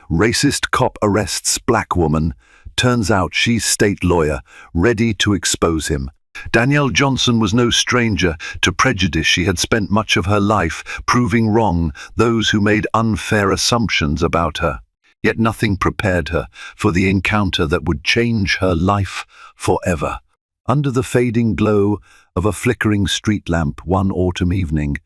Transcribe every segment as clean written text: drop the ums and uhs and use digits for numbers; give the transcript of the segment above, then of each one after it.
Racist cop arrests black woman. Turns out she's state lawyer, ready to expose him. Danielle Johnson was no stranger to prejudice. She had spent much of her life proving wrong those who made unfair assumptions about her. Yet nothing prepared her for the encounter that would change her life forever. Under the fading glow of a flickering street lamp one autumn evening,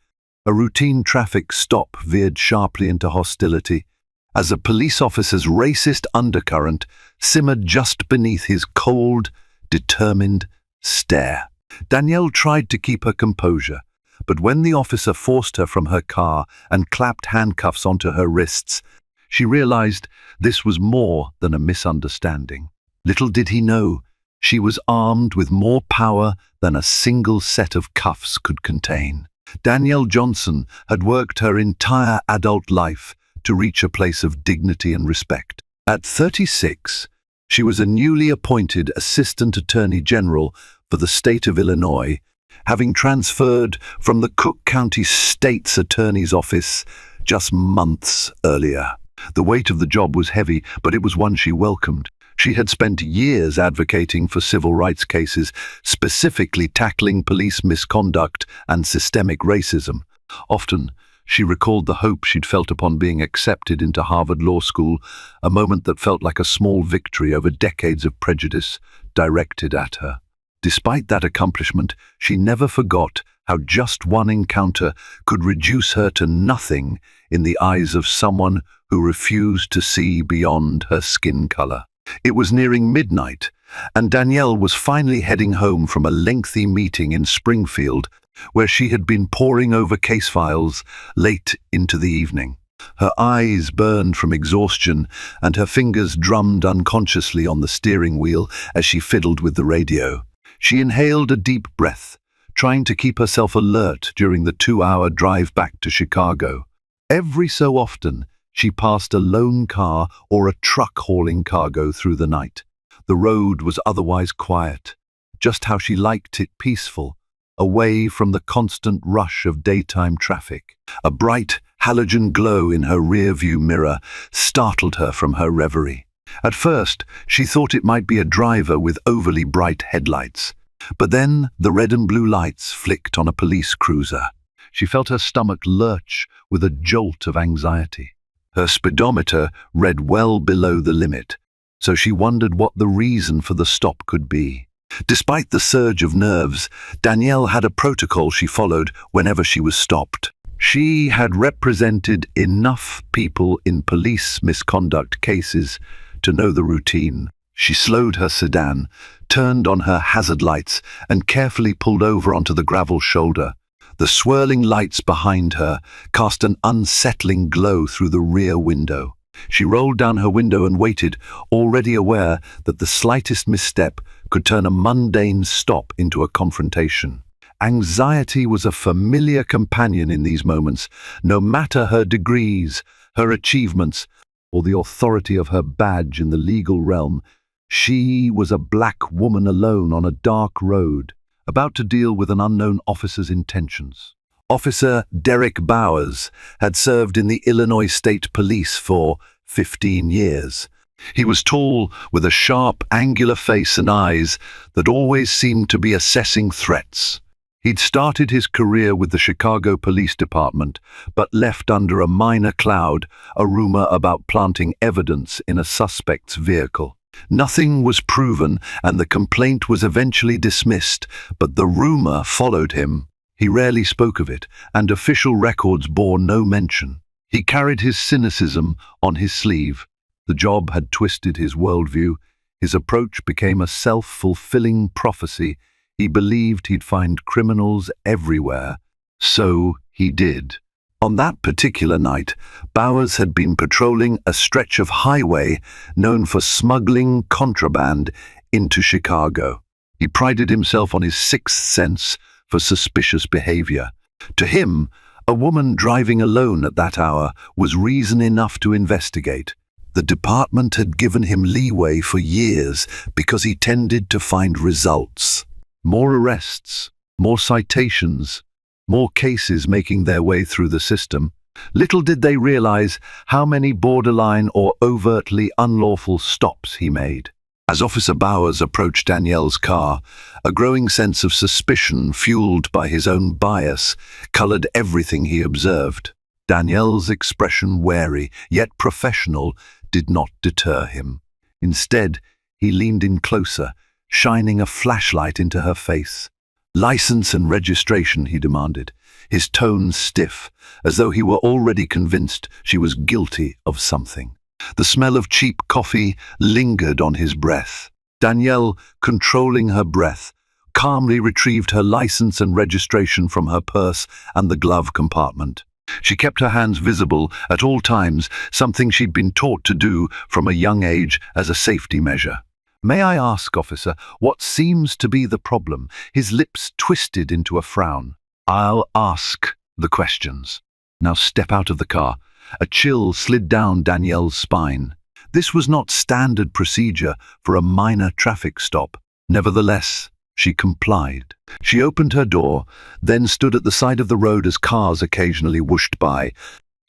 a routine traffic stop veered sharply into hostility as a police officer's racist undercurrent simmered just beneath his cold, determined stare. Danielle tried to keep her composure, but when the officer forced her from her car and clapped handcuffs onto her wrists, she realized this was more than a misunderstanding. Little did he know, she was armed with more power than a single set of cuffs could contain. Danielle Johnson had worked her entire adult life to reach a place of dignity and respect. At 36, she was a newly appointed Assistant Attorney General for the state of Illinois, having transferred from the Cook County State's Attorney's Office just months earlier. The weight of the job was heavy, but it was one she welcomed. She had spent years advocating for civil rights cases, specifically tackling police misconduct and systemic racism. Often, she recalled the hope she'd felt upon being accepted into Harvard Law School, a moment that felt like a small victory over decades of prejudice directed at her. Despite that accomplishment, she never forgot how just one encounter could reduce her to nothing in the eyes of someone who refused to see beyond her skin color. It was nearing midnight, and Danielle was finally heading home from a lengthy meeting in Springfield, where she had been poring over case files late into the evening. Her eyes burned from exhaustion, and her fingers drummed unconsciously on the steering wheel as she fiddled with the radio. She inhaled a deep breath, trying to keep herself alert during the 2-hour drive back to Chicago. Every so often, she passed a lone car or a truck hauling cargo through the night. The road was otherwise quiet, just how she liked it, peaceful, away from the constant rush of daytime traffic. A bright halogen glow in her rear-view mirror startled her from her reverie. At first, she thought it might be a driver with overly bright headlights, but then the red and blue lights flicked on a police cruiser. She felt her stomach lurch with a jolt of anxiety. Her speedometer read well below the limit, so she wondered what the reason for the stop could be. Despite the surge of nerves, Danielle had a protocol she followed whenever she was stopped. She had represented enough people in police misconduct cases to know the routine. She slowed her sedan, turned on her hazard lights, and carefully pulled over onto the gravel shoulder. The swirling lights behind her cast an unsettling glow through the rear window. She rolled down her window and waited, already aware that the slightest misstep could turn a mundane stop into a confrontation. Anxiety was a familiar companion in these moments, no matter her degrees, her achievements, or the authority of her badge in the legal realm. She was a black woman alone on a dark road, about to deal with an unknown officer's intentions. Officer Derek Bowers had served in the Illinois State Police for 15 years. He was tall, with a sharp, angular face and eyes that always seemed to be assessing threats. He'd started his career with the Chicago Police Department, but left under a minor cloud, a rumor about planting evidence in a suspect's vehicle. Nothing was proven, and the complaint was eventually dismissed, but the rumor followed him. He rarely spoke of it, and official records bore no mention. He carried his cynicism on his sleeve. The job had twisted his worldview. His approach became a self-fulfilling prophecy. He believed he'd find criminals everywhere. So he did. On that particular night, Bowers had been patrolling a stretch of highway known for smuggling contraband into Chicago. He prided himself on his sixth sense for suspicious behavior. To him, a woman driving alone at that hour was reason enough to investigate. The department had given him leeway for years because he tended to find results. More arrests, more citations, more cases making their way through the system. Little did they realize how many borderline or overtly unlawful stops he made. As Officer Bowers approached Danielle's car, a growing sense of suspicion, fueled by his own bias, colored everything he observed. Danielle's expression, wary yet professional, did not deter him. Instead, he leaned in closer, shining a flashlight into her face. "License and registration," he demanded, his tone stiff, as though he were already convinced she was guilty of something. The smell of cheap coffee lingered on his breath. Danielle, controlling her breath, calmly retrieved her license and registration from her purse and the glove compartment. She kept her hands visible at all times, something she'd been taught to do from a young age as a safety measure. "May I ask, officer, what seems to be the problem?" His lips twisted into a frown. "I'll ask the questions. Now step out of the car." A chill slid down Danielle's spine. This was not standard procedure for a minor traffic stop. Nevertheless, she complied. She opened her door, then stood at the side of the road as cars occasionally whooshed by.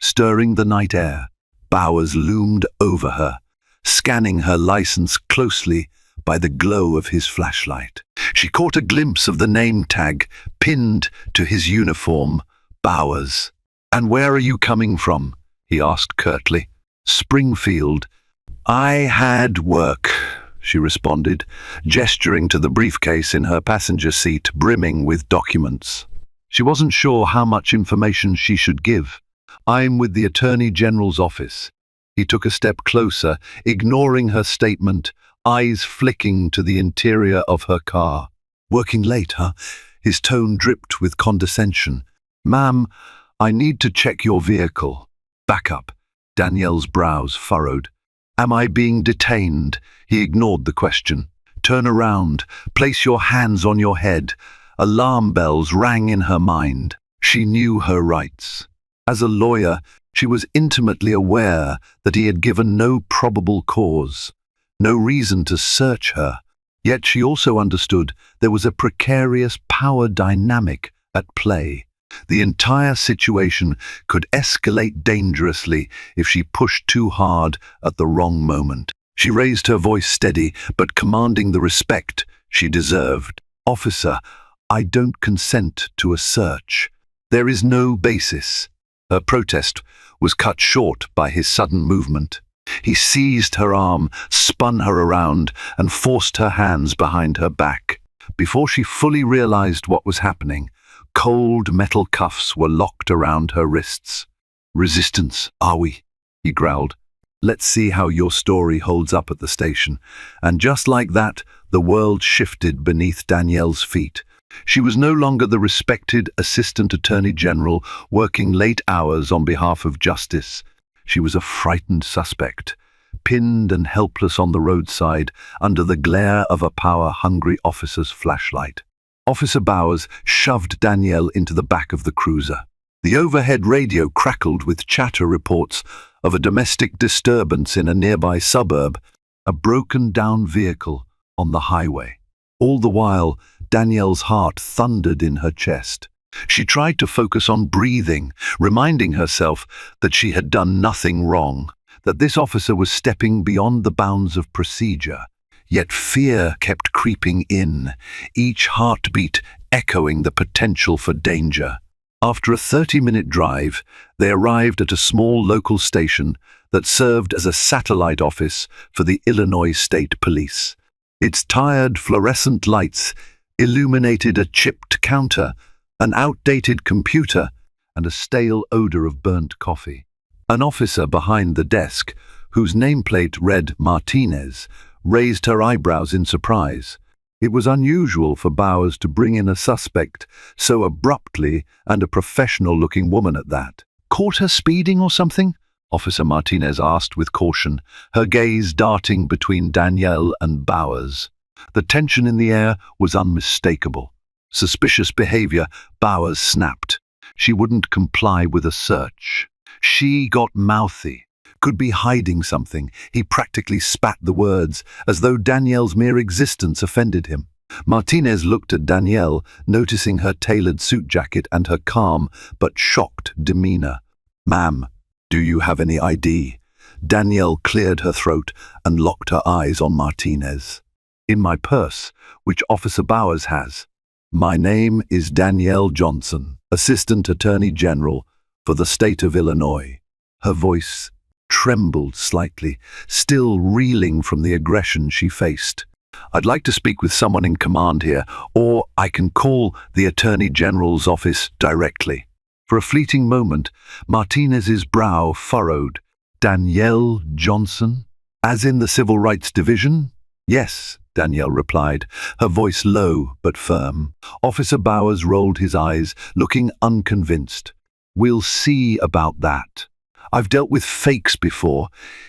Stirring the night air, Bowers loomed over her, scanning her license closely by the glow of his flashlight. She caught a glimpse of the name tag pinned to his uniform, Bowers. "And where are you coming from?" he asked curtly. "Springfield." "I had work," she responded, gesturing to the briefcase in her passenger seat brimming with documents. She wasn't sure how much information she should give. "I'm with the Attorney General's office." He took a step closer, ignoring her statement, eyes flicking to the interior of her car. "Working late, huh?" His tone dripped with condescension. "Ma'am, I need to check your vehicle." "Back up." Danielle's brows furrowed. "Am I being detained?" He ignored the question. "Turn around. Place your hands on your head." Alarm bells rang in her mind. She knew her rights. As a lawyer, she was intimately aware that he had given no probable cause, no reason to search her. Yet she also understood there was a precarious power dynamic at play. The entire situation could escalate dangerously if she pushed too hard at the wrong moment. She raised her voice steady, but commanding the respect she deserved. "Officer, I don't consent to a search. There is no basis." Her protest was cut short by his sudden movement. He seized her arm, spun her around, and forced her hands behind her back. Before she fully realized what was happening, cold metal cuffs were locked around her wrists. "Resistance, are we?" he growled. "Let's see how your story holds up at the station." And just like that, the world shifted beneath Danielle's feet. She was no longer the respected Assistant Attorney General working late hours on behalf of justice. She was a frightened suspect, pinned and helpless on the roadside under the glare of a power-hungry officer's flashlight. Officer Bowers shoved Danielle into the back of the cruiser. The overhead radio crackled with chatter reports of a domestic disturbance in a nearby suburb, a broken-down vehicle on the highway. All the while, Danielle's heart thundered in her chest. She tried to focus on breathing, reminding herself that she had done nothing wrong, that this officer was stepping beyond the bounds of procedure. Yet fear kept creeping in, each heartbeat echoing the potential for danger. After a 30-minute drive, they arrived at a small local station that served as a satellite office for the Illinois State Police. Its tired fluorescent lights illuminated a chipped counter, an outdated computer, and a stale odor of burnt coffee. An officer behind the desk, whose nameplate read Martinez, raised her eyebrows in surprise. It was unusual for Bowers to bring in a suspect so abruptly, and a professional-looking woman at that. "Caught her speeding or something?" Officer Martinez asked with caution, her gaze darting between Danielle and Bowers. The tension in the air was unmistakable. Suspicious behavior, Bowers snapped. She wouldn't comply with a search. She got mouthy. Could be hiding something. He practically spat the words, as though Danielle's mere existence offended him. Martinez looked at Danielle, noticing her tailored suit jacket and her calm but shocked demeanor. Ma'am, do you have any ID? Danielle cleared her throat and locked her eyes on Martinez. In my purse, which Officer Bowers has. My name is Danielle Johnson, Assistant Attorney General for the state of Illinois. Her voice trembled slightly, still reeling from the aggression she faced. I'd like to speak with someone in command here, or I can call the Attorney General's office directly. For a fleeting moment, Martinez's brow furrowed. Danielle Johnson? As in the Civil Rights Division? Yes, Danielle replied, her voice low but firm. Officer Bowers rolled his eyes, looking unconvinced. We'll see about that. I've dealt with fakes before.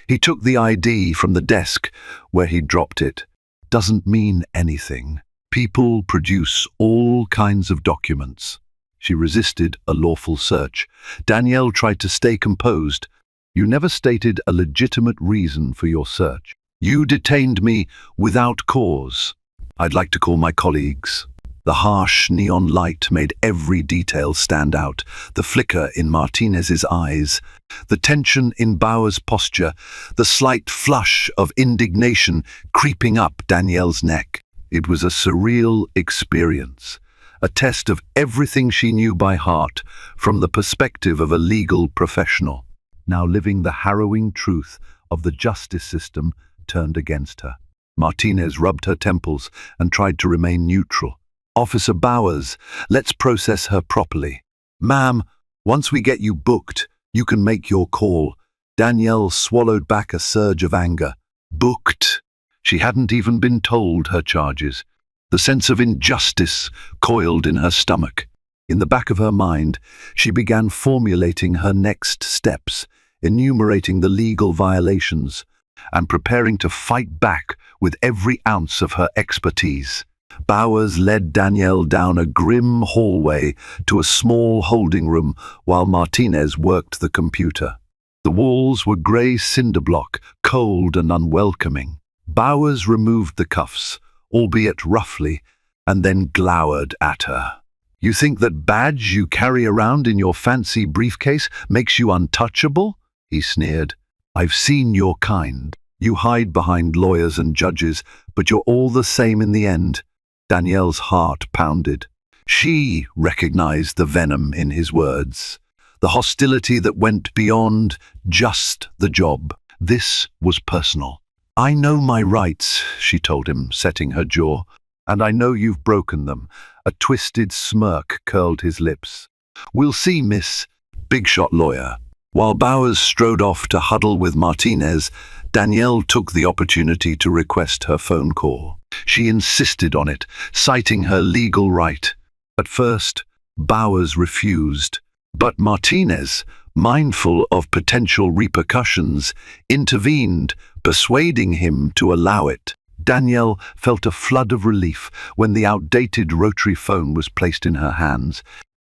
He took the ID from the desk where he dropped it. Doesn't mean anything. People produce all kinds of documents. She resisted a lawful search. Danielle tried to stay composed. You never stated a legitimate reason for your search. You detained me without cause. I'd like to call my colleagues. The harsh neon light made every detail stand out, the flicker in Martinez's eyes, the tension in Bowers' posture, the slight flush of indignation creeping up Danielle's neck. It was a surreal experience, a test of everything she knew by heart from the perspective of a legal professional, now living the harrowing truth of the justice system turned against her. Martinez rubbed her temples and tried to remain neutral. Officer Bowers, let's process her properly. Ma'am, once we get you booked, you can make your call. Danielle swallowed back a surge of anger. Booked? She hadn't even been told her charges. The sense of injustice coiled in her stomach. In the back of her mind, she began formulating her next steps, enumerating the legal violations, and preparing to fight back with every ounce of her expertise. Bowers led Danielle down a grim hallway to a small holding room while Martinez worked the computer. The walls were grey cinder block, cold and unwelcoming. Bowers removed the cuffs, albeit roughly, and then glowered at her. You think that badge you carry around in your fancy briefcase makes you untouchable? He sneered. I've seen your kind. You hide behind lawyers and judges, but you're all the same in the end. Danielle's heart pounded. She recognized the venom in his words, the hostility that went beyond just the job. This was personal. I know my rights, she told him, setting her jaw, and I know you've broken them. A twisted smirk curled his lips. We'll see, Miss Big Shot Lawyer. While Bowers strode off to huddle with Martinez, Danielle took the opportunity to request her phone call. She insisted on it, citing her legal right. At first, Bowers refused, but Martinez, mindful of potential repercussions, intervened, persuading him to allow it. Danielle felt a flood of relief when the outdated rotary phone was placed in her hands,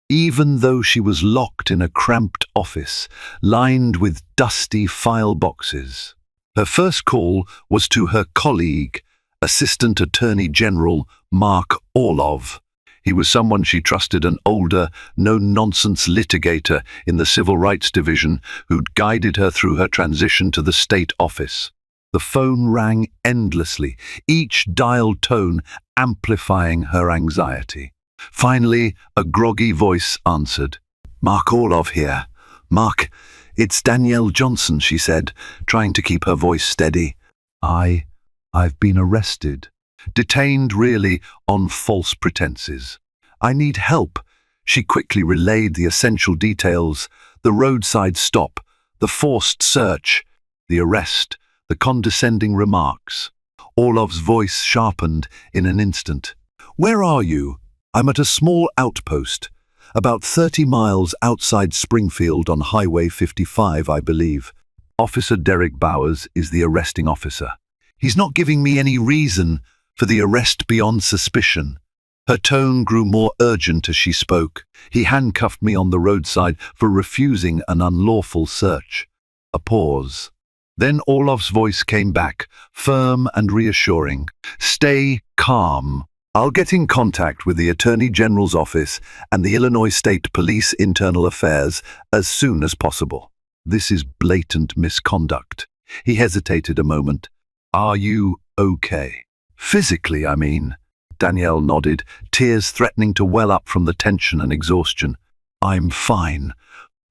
even though she was locked in a cramped office, lined with dusty file boxes. Her first call was to her colleague, Assistant Attorney General Mark Orlov. He was someone she trusted, an older, no-nonsense litigator in the Civil Rights Division who'd guided her through her transition to the state office. The phone rang endlessly, each dialed tone amplifying her anxiety. Finally, a groggy voice answered. Mark Orlov here. Mark, it's Danielle Johnson, she said, trying to keep her voice steady. I've been arrested. Detained, really, on false pretenses. I need help. She quickly relayed the essential details, the roadside stop, the forced search, the arrest, the condescending remarks. Orlov's voice sharpened in an instant. Where are you? I'm at a small outpost, about 30 miles outside Springfield on Highway 55, I believe. Officer Derek Bowers is the arresting officer. He's not giving me any reason for the arrest beyond suspicion. Her tone grew more urgent as she spoke. He handcuffed me on the roadside for refusing an unlawful search. A pause. Then Orlov's voice came back, firm and reassuring. Stay calm. I'll get in contact with the Attorney General's office and the Illinois State Police Internal Affairs as soon as possible. This is blatant misconduct. He hesitated a moment. Are you okay? Physically, I mean. Danielle nodded, tears threatening to well up from the tension and exhaustion. I'm fine.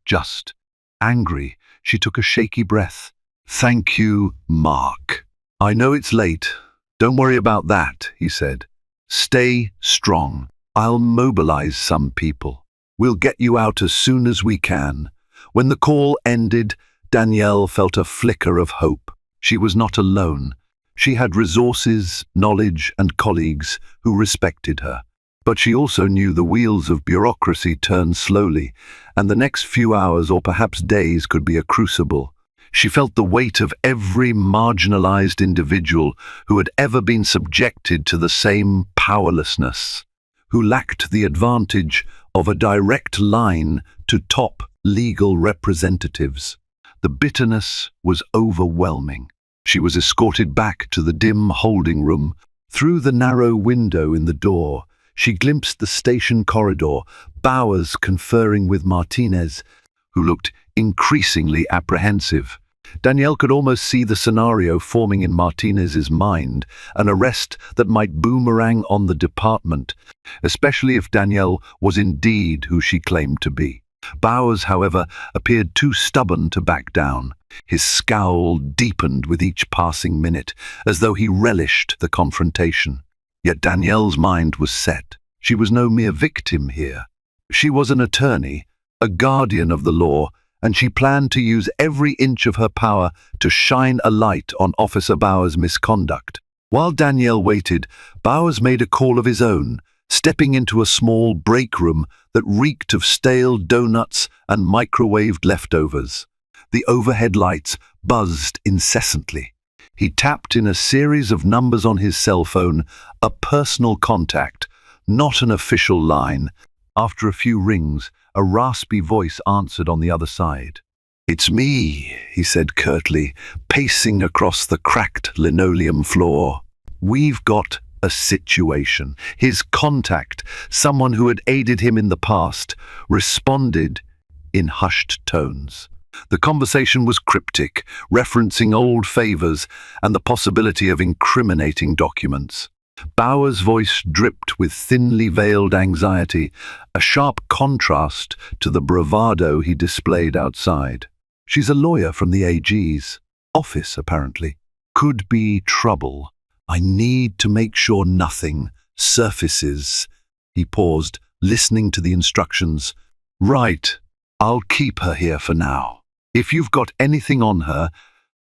Just angry. She took a shaky breath. Thank you, Mark. I know it's late. Don't worry about that, he said. Stay strong. I'll mobilize some people. We'll get you out as soon as we can. When the call ended, Danielle felt a flicker of hope. She was not alone. She had resources, knowledge, and colleagues who respected her. But she also knew the wheels of bureaucracy turn slowly, and the next few hours or perhaps days could be a crucible. She felt the weight of every marginalized individual who had ever been subjected to the same powerlessness, who lacked the advantage of a direct line to top legal representatives. The bitterness was overwhelming. She was escorted back to the dim holding room. Through the narrow window in the door, she glimpsed the station corridor, Bowers conferring with Martinez, who looked increasingly apprehensive. Danielle could almost see the scenario forming in Martinez's mind, an arrest that might boomerang on the department, especially if Danielle was indeed who she claimed to be. Bowers, however, appeared too stubborn to back down. His scowl deepened with each passing minute, as though he relished the confrontation. Yet Danielle's mind was set. She was no mere victim here. She was an attorney, a guardian of the law, and she planned to use every inch of her power to shine a light on Officer Bowers' misconduct. While Danielle waited, Bowers made a call of his own, stepping into a small break room that reeked of stale donuts and microwaved leftovers. The overhead lights buzzed incessantly. He tapped in a series of numbers on his cell phone, a personal contact, not an official line. After a few rings, a raspy voice answered on the other side. "It's me," he said curtly, pacing across the cracked linoleum floor. "We've got a situation." His contact, someone who had aided him in the past, responded in hushed tones. The conversation was cryptic, referencing old favors and the possibility of incriminating documents. Bowers' voice dripped with thinly veiled anxiety, a sharp contrast to the bravado he displayed outside. "She's a lawyer from the AG's office, apparently. Could be trouble. I need to make sure nothing surfaces." He paused, listening to the instructions. "Right. I'll keep her here for now. If you've got anything on her,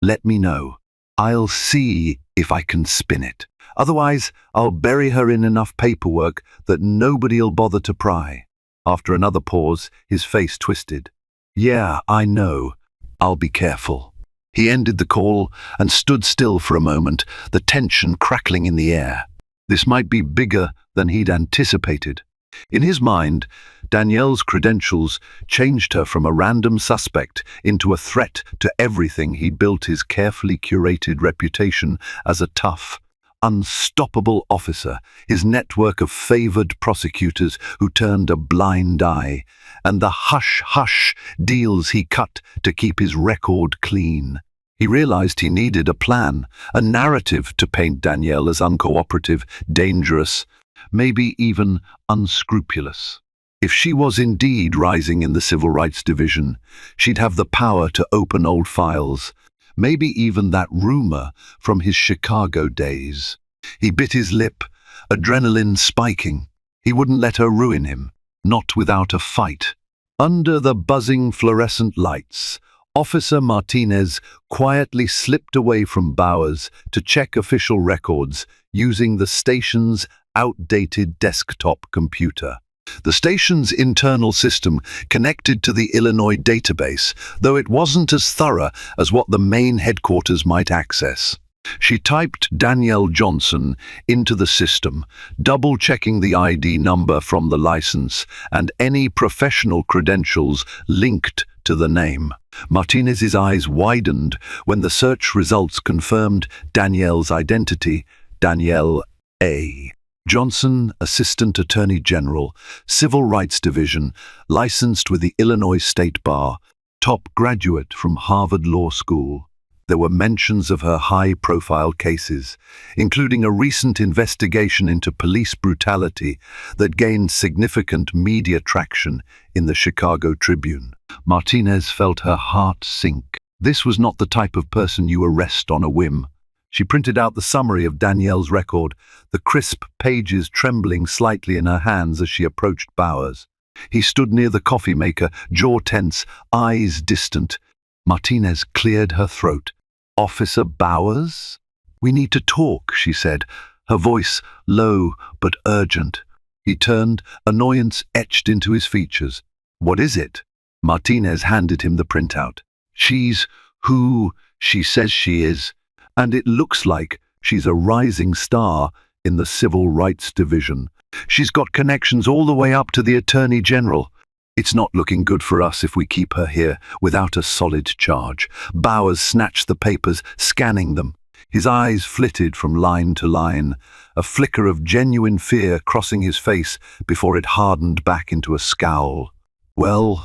let me know. I'll see if I can spin it. Otherwise, I'll bury her in enough paperwork that nobody'll bother to pry." After another pause, his face twisted. "Yeah, I know. I'll be careful." He ended the call and stood still for a moment, the tension crackling in the air. This might be bigger than he'd anticipated. In his mind, Danielle's credentials changed her from a random suspect into a threat to everything he'd built his carefully curated reputation as a tough, unstoppable officer, his network of favored prosecutors who turned a blind eye, and the hush-hush deals he cut to keep his record clean. He realized he needed a plan, a narrative to paint Danielle as uncooperative, dangerous, maybe even unscrupulous. If she was indeed rising in the Civil Rights Division, she'd have the power to open old files, maybe even that rumor from his Chicago days. He bit his lip, adrenaline spiking. He wouldn't let her ruin him, not without a fight. Under the buzzing fluorescent lights, Officer Martinez quietly slipped away from Bowers to check official records using the station's outdated desktop computer. The station's internal system connected to the Illinois database, though it wasn't as thorough as what the main headquarters might access. She typed Danielle Johnson into the system, double-checking the ID number from the license and any professional credentials linked to the name. Martinez's eyes widened when the search results confirmed Danielle's identity, Danielle A. Johnson, Assistant Attorney General, Civil Rights Division, licensed with the Illinois State Bar, top graduate from Harvard Law School. There were mentions of her high-profile cases, including a recent investigation into police brutality that gained significant media traction in the Chicago Tribune. Martinez felt her heart sink. This was not the type of person you arrest on a whim. She printed out the summary of Danielle's record, the crisp pages trembling slightly in her hands as she approached Bowers. He stood near the coffee maker, jaw tense, eyes distant. Martinez cleared her throat. "Officer Bowers? We need to talk," she said, her voice low but urgent. He turned, annoyance etched into his features. "What is it?" Martinez handed him the printout. "She's who she says she is, and it looks like she's a rising star in the Civil Rights Division. She's got connections all the way up to the Attorney General. It's not looking good for us if we keep her here without a solid charge." Bowers snatched the papers, scanning them. His eyes flitted from line to line, a flicker of genuine fear crossing his face before it hardened back into a scowl. "Well,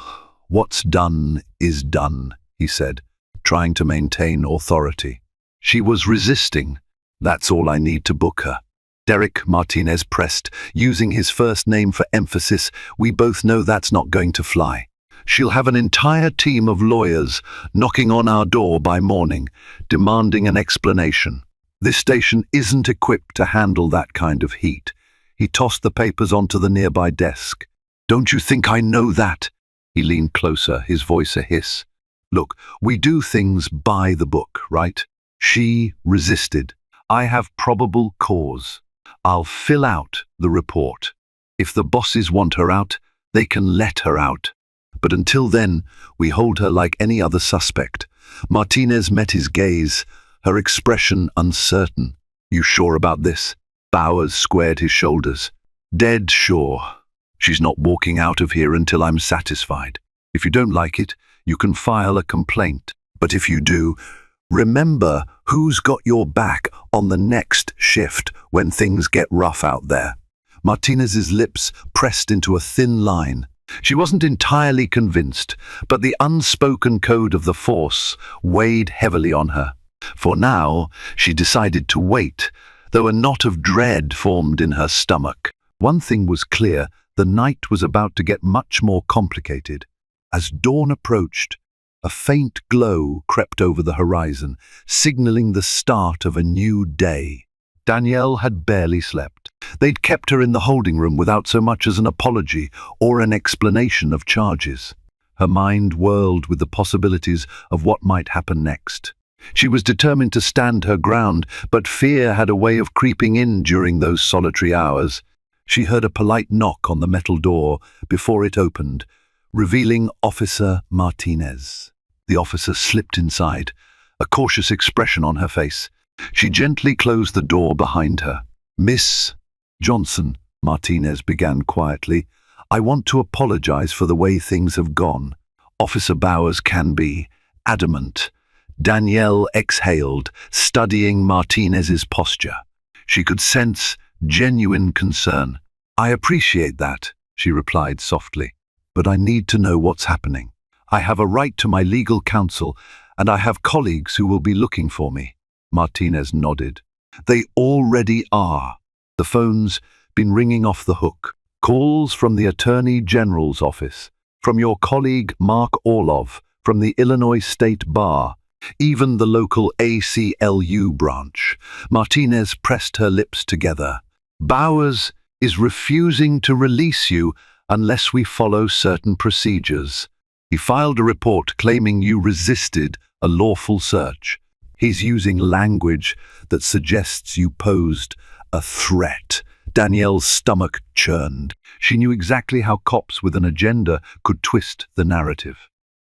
what's done is done," he said, trying to maintain authority. "She was resisting. That's all I need to book her." "Derek," Martinez pressed, using his first name for emphasis, "we both know that's not going to fly. She'll have an entire team of lawyers knocking on our door by morning, demanding an explanation. This station isn't equipped to handle that kind of heat." He tossed the papers onto the nearby desk. "Don't you think I know that?" He leaned closer, his voice a hiss. "Look, we do things by the book, right? She resisted. I have probable cause. I'll fill out the report. If the bosses want her out, they can let her out. But until then, we hold her like any other suspect." Martinez met his gaze, her expression uncertain. "You sure about this?" Bowers squared his shoulders. "Dead sure. She's not walking out of here until I'm satisfied. If you don't like it, you can file a complaint. But if you do, remember who's got your back on the next shift when things get rough out there." Martinez's lips pressed into a thin line. She wasn't entirely convinced, but the unspoken code of the force weighed heavily on her. For now, she decided to wait, though a knot of dread formed in her stomach. One thing was clear, the night was about to get much more complicated. As dawn approached, a faint glow crept over the horizon, signaling the start of a new day. Danielle had barely slept. They'd kept her in the holding room without so much as an apology or an explanation of charges. Her mind whirled with the possibilities of what might happen next. She was determined to stand her ground, but fear had a way of creeping in during those solitary hours. She heard a polite knock on the metal door before it opened, revealing Officer Martinez. The officer slipped inside, a cautious expression on her face. She gently closed the door behind her. "Miss Johnson," Martinez began quietly, "I want to apologize for the way things have gone. Officer Bowers can be adamant." Danielle exhaled, studying Martinez's posture. She could sense genuine concern. "I appreciate that," she replied softly, "but I need to know what's happening. I have a right to my legal counsel, and I have colleagues who will be looking for me." Martinez nodded. "They already are. The phone's been ringing off the hook. Calls from the Attorney General's office, from your colleague Mark Orlov, from the Illinois State Bar, even the local ACLU branch." Martinez pressed her lips together. "Bowers is refusing to release you unless we follow certain procedures. He filed a report claiming you resisted a lawful search. He's using language that suggests you posed a threat." Danielle's stomach churned. She knew exactly how cops with an agenda could twist the narrative.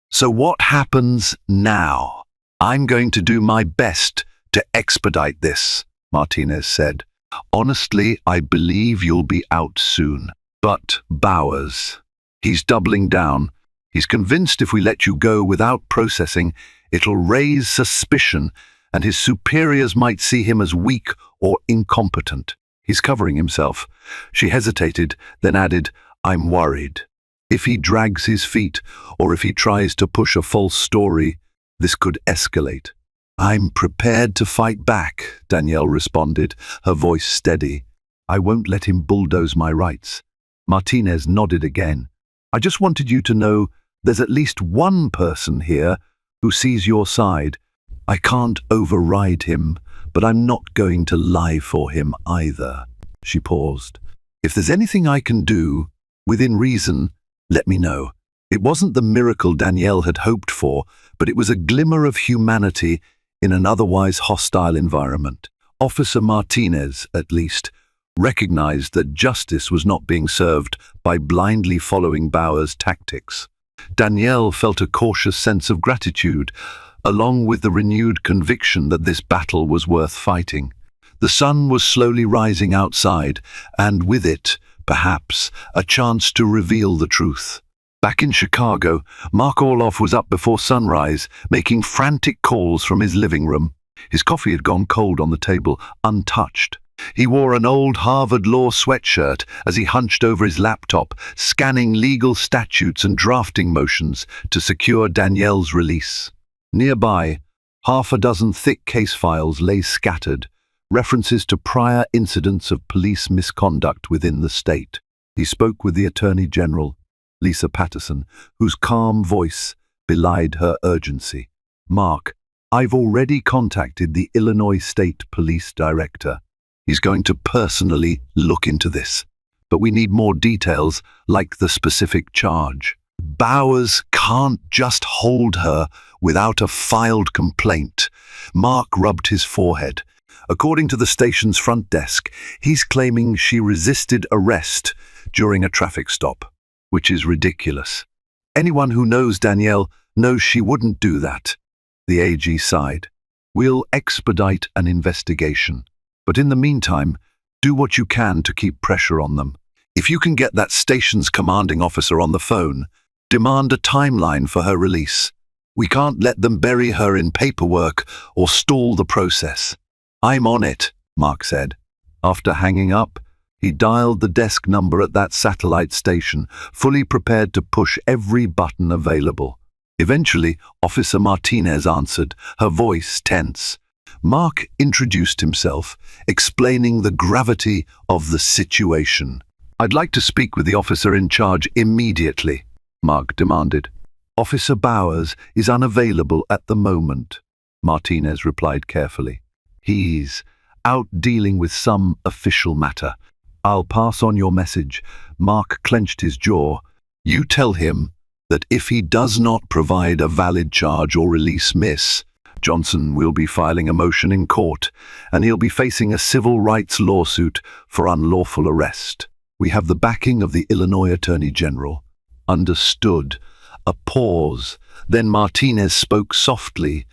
"So what happens now?" "I'm going to do my best to expedite this," Martinez said. "Honestly, I believe you'll be out soon. But Bowers, he's doubling down. He's convinced if we let you go without processing, it'll raise suspicion, and his superiors might see him as weak or incompetent. He's covering himself. She hesitated, then added, I'm worried. If he drags his feet, or if he tries to push a false story, this could escalate. I'm prepared to fight back, Danielle responded, her voice steady. I won't let him bulldoze my rights. Martinez nodded again. I just wanted you to know there's at least one person here who sees your side. I can't override him, but I'm not going to lie for him either. She paused. If there's anything I can do, within reason, let me know. It wasn't the miracle Danielle had hoped for, but it was a glimmer of humanity in an otherwise hostile environment. Officer Martinez, at least, recognized that justice was not being served by blindly following Bauer's tactics. Danielle felt a cautious sense of gratitude, along with the renewed conviction that this battle was worth fighting. The sun was slowly rising outside, and with it, perhaps, a chance to reveal the truth. Back in Chicago, Mark Orloff was up before sunrise, making frantic calls from his living room. His coffee had gone cold on the table, untouched. He wore an old Harvard Law sweatshirt as he hunched over his laptop, scanning legal statutes and drafting motions to secure Danielle's release. Nearby, half a dozen thick case files lay scattered, references to prior incidents of police misconduct within the state. He spoke with the Attorney General, Lisa Patterson, whose calm voice belied her urgency. Mark, I've already contacted the Illinois State Police Director. He's going to personally look into this. But we need more details, like the specific charge. Bowers can't just hold her without a filed complaint. Mark rubbed his forehead. According to the station's front desk, he's claiming she resisted arrest during a traffic stop, which is ridiculous. Anyone who knows Danielle knows she wouldn't do that. The AG sighed. We'll expedite an investigation. But in the meantime, do what you can to keep pressure on them. If you can get that station's commanding officer on the phone, demand a timeline for her release. We can't let them bury her in paperwork or stall the process. I'm on it, Mark said. After hanging up, he dialed the desk number at that satellite station, fully prepared to push every button available. Eventually, Officer Martinez answered, her voice tense. Mark introduced himself, explaining the gravity of the situation. I'd like to speak with the officer in charge immediately, Mark demanded. Officer Bowers is unavailable at the moment, Martinez replied carefully. He's out dealing with some official matter. I'll pass on your message. Mark clenched his jaw. You tell him that if he does not provide a valid charge or release Miss Johnson will be filing a motion in court, and he'll be facing a civil rights lawsuit for unlawful arrest. We have the backing of the Illinois Attorney General. Understood. A pause. Then Martinez spoke softly.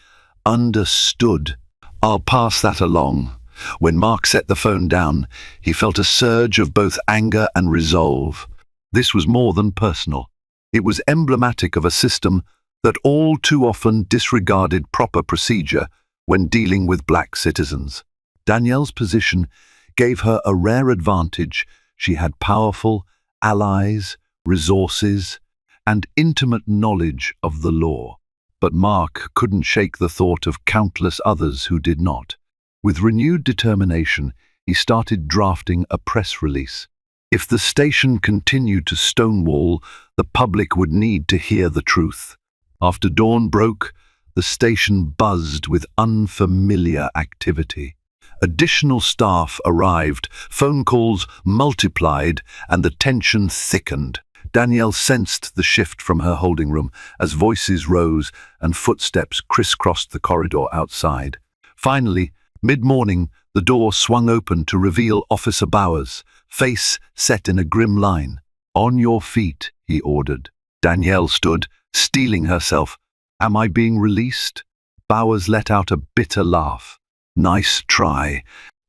Understood. I'll pass that along. When Mark set the phone down, he felt a surge of both anger and resolve. This was more than personal. It was emblematic of a system that all too often disregarded proper procedure when dealing with black citizens. Danielle's position gave her a rare advantage. She had powerful allies, resources, and intimate knowledge of the law. But Mark couldn't shake the thought of countless others who did not. With renewed determination, he started drafting a press release. If the station continued to stonewall, the public would need to hear the truth. After dawn broke, the station buzzed with unfamiliar activity. Additional staff arrived, phone calls multiplied, and the tension thickened. Danielle sensed the shift from her holding room as voices rose and footsteps crisscrossed the corridor outside. Finally, mid-morning, the door swung open to reveal Officer Bowers, face set in a grim line. On your feet, he ordered. Danielle stood, steeling herself. Am I being released? Bowers let out a bitter laugh. Nice try.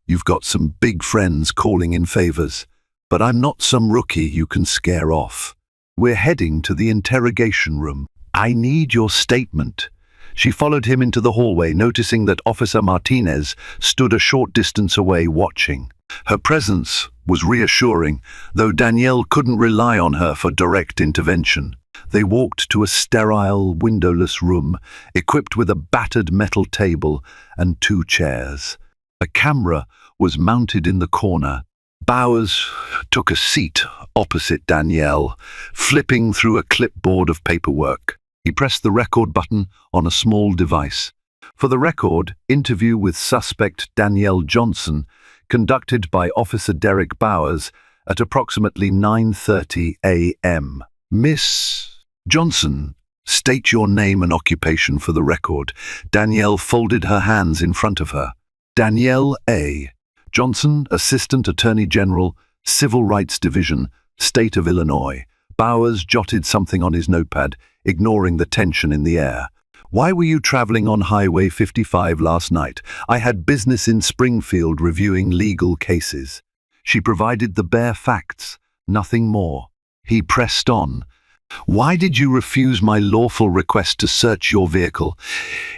You've got some big friends calling in favors, but I'm not some rookie you can scare off. We're heading to the interrogation room. I need your statement. She followed him into the hallway, noticing that Officer Martinez stood a short distance away watching. Her presence was reassuring, though Danielle couldn't rely on her for direct intervention. They walked to a sterile, windowless room, equipped with a battered metal table and 2 chairs. A camera was mounted in the corner. Bowers took a seat opposite Danielle, flipping through a clipboard of paperwork. He pressed the record button on a small device. For the record, interview with suspect Danielle Johnson, conducted by Officer Derek Bowers at approximately 9:30 a.m. Miss Johnson, state your name and occupation for the record. Danielle folded her hands in front of her. Danielle A. Johnson, Assistant Attorney General, Civil Rights Division, State of Illinois. Bowers jotted something on his notepad, ignoring the tension in the air. Why were you traveling on Highway 55 last night? I had business in Springfield reviewing legal cases. She provided the bare facts, nothing more. He pressed on. Why did you refuse my lawful request to search your vehicle?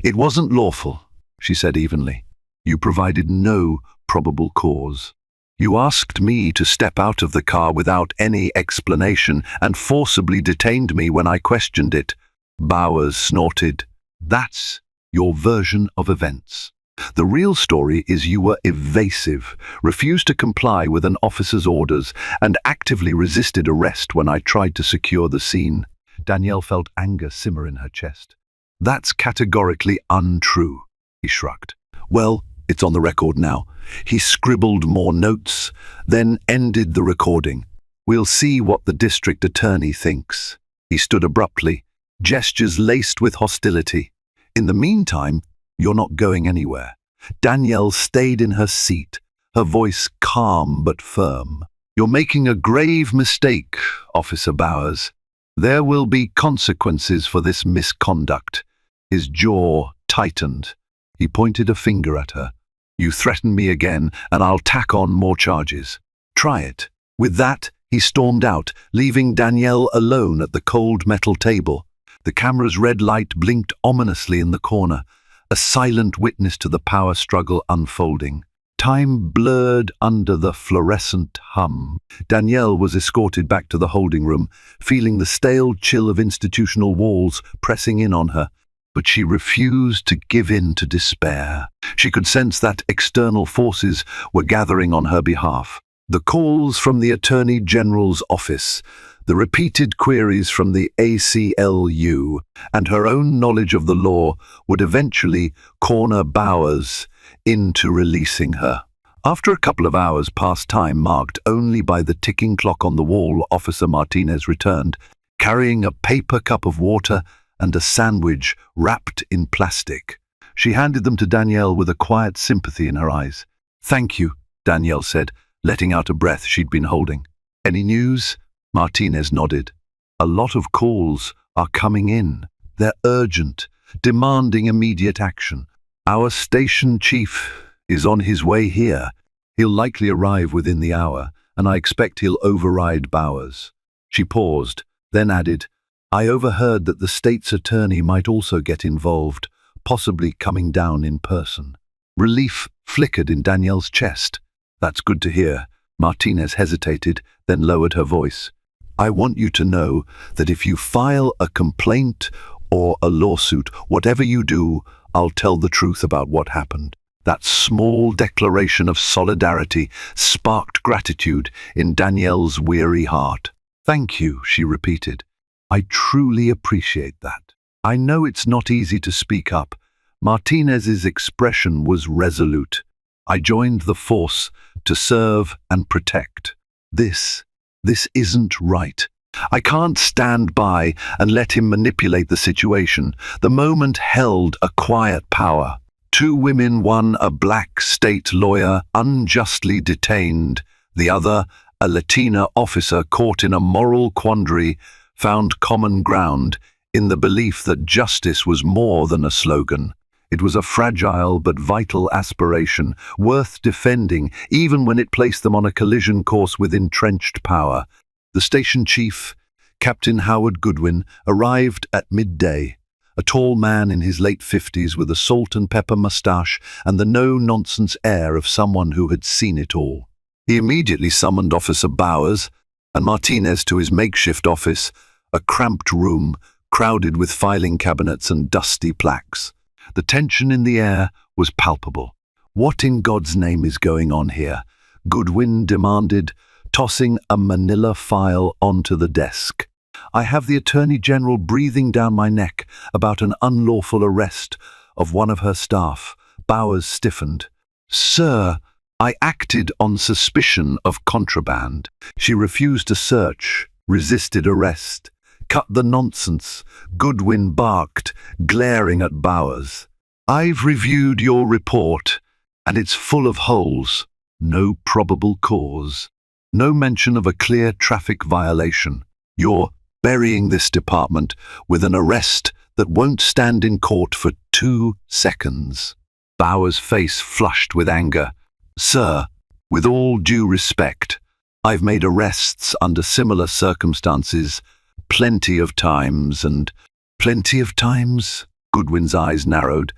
It wasn't lawful, she said evenly. You provided no probable cause. You asked me to step out of the car without any explanation and forcibly detained me when I questioned it. Bowers snorted. That's your version of events. The real story is you were evasive, refused to comply with an officer's orders, and actively resisted arrest when I tried to secure the scene. Danielle felt anger simmer in her chest. That's categorically untrue, he shrugged. Well, it's on the record now. He scribbled more notes, then ended the recording. We'll see what the district attorney thinks. He stood abruptly, gestures laced with hostility. In the meantime, you're not going anywhere. Danielle stayed in her seat, her voice calm but firm. You're making a grave mistake, Officer Bowers. There will be consequences for this misconduct. His jaw tightened. He pointed a finger at her. You threaten me again, and I'll tack on more charges. Try it. With that, he stormed out, leaving Danielle alone at the cold metal table. The camera's red light blinked ominously in the corner, a silent witness to the power struggle unfolding. Time blurred under the fluorescent hum. Danielle was escorted back to the holding room, feeling the stale chill of institutional walls pressing in on her. But she refused to give in to despair. She could sense that external forces were gathering on her behalf. The calls from the Attorney General's office, the repeated queries from the ACLU, and her own knowledge of the law would eventually corner Bowers into releasing her. After a couple of hours past time marked only by the ticking clock on the wall, Officer Martinez returned, carrying a paper cup of water and a sandwich wrapped in plastic. She handed them to Danielle with a quiet sympathy in her eyes. Thank you, Danielle said, letting out a breath she'd been holding. Any news? Martinez nodded. A lot of calls are coming in. They're urgent, demanding immediate action. Our station chief is on his way here. He'll likely arrive within the hour, and I expect he'll override Bowers. She paused, then added, I overheard that the state's attorney might also get involved, possibly coming down in person. Relief flickered in Danielle's chest. That's good to hear. Martinez hesitated, then lowered her voice. I want you to know that if you file a complaint or a lawsuit, whatever you do, I'll tell the truth about what happened. That small declaration of solidarity sparked gratitude in Danielle's weary heart. Thank you, she repeated. I truly appreciate that. I know it's not easy to speak up. Martinez's expression was resolute. I joined the force to serve and protect. This isn't right. I can't stand by and let him manipulate the situation. The moment held a quiet power. 2 women, one a black state lawyer unjustly detained, the other a Latina officer caught in a moral quandary, found common ground in the belief that justice was more than a slogan. It was a fragile but vital aspiration, worth defending even when it placed them on a collision course with entrenched power. The station chief, Captain Howard Goodwin, arrived at midday, a tall man in his late 50s with a salt and pepper mustache and the no-nonsense air of someone who had seen it all. He immediately summoned Officer Bowers and Martinez to his makeshift office, a cramped room crowded with filing cabinets and dusty plaques. The tension in the air was palpable. "What in God's name is going on here?" Goodwin demanded, tossing a manila file onto the desk. "I have the Attorney General breathing down my neck about an unlawful arrest of one of her staff." Bowers stiffened. "Sir, I acted on suspicion of contraband." She refused a search, resisted arrest. "Cut the nonsense," Goodwin barked, glaring at Bowers. "I've reviewed your report, and it's full of holes. No probable cause. No mention of a clear traffic violation. You're burying this department with an arrest that won't stand in court for 2 seconds." Bowers' face flushed with anger. "Sir, with all due respect, I've made arrests under similar circumstances plenty of times and—" "Plenty of times?" Goodwin's eyes narrowed.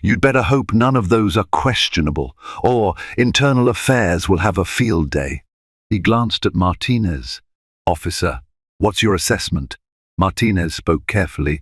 "You'd better hope none of those are questionable, or Internal Affairs will have a field day." He glanced at Martinez. "Officer, what's your assessment?" Martinez spoke carefully,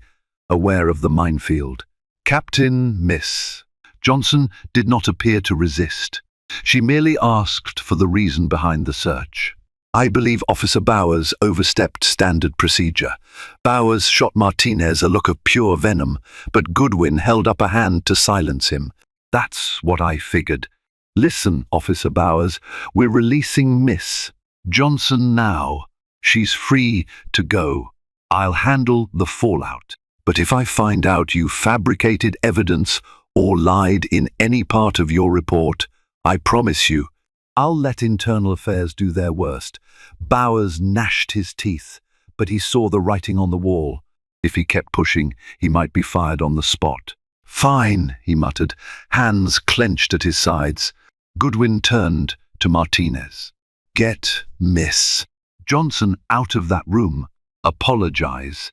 aware of the minefield. "Captain, Miss." Johnson did not appear to resist. She merely asked for the reason behind the search. "I believe Officer Bowers overstepped standard procedure." Bowers shot Martinez a look of pure venom, but Goodwin held up a hand to silence him. "That's what I figured. Listen, Officer Bowers, we're releasing Miss Johnson now. She's free to go. I'll handle the fallout. But if I find out you fabricated evidence or lied in any part of your report, I promise you, I'll let Internal Affairs do their worst." Bowers gnashed his teeth, but he saw the writing on the wall. If he kept pushing, he might be fired on the spot. "Fine," he muttered, hands clenched at his sides. Goodwin turned to Martinez. "Get Miss Johnson out of that room. Apologize.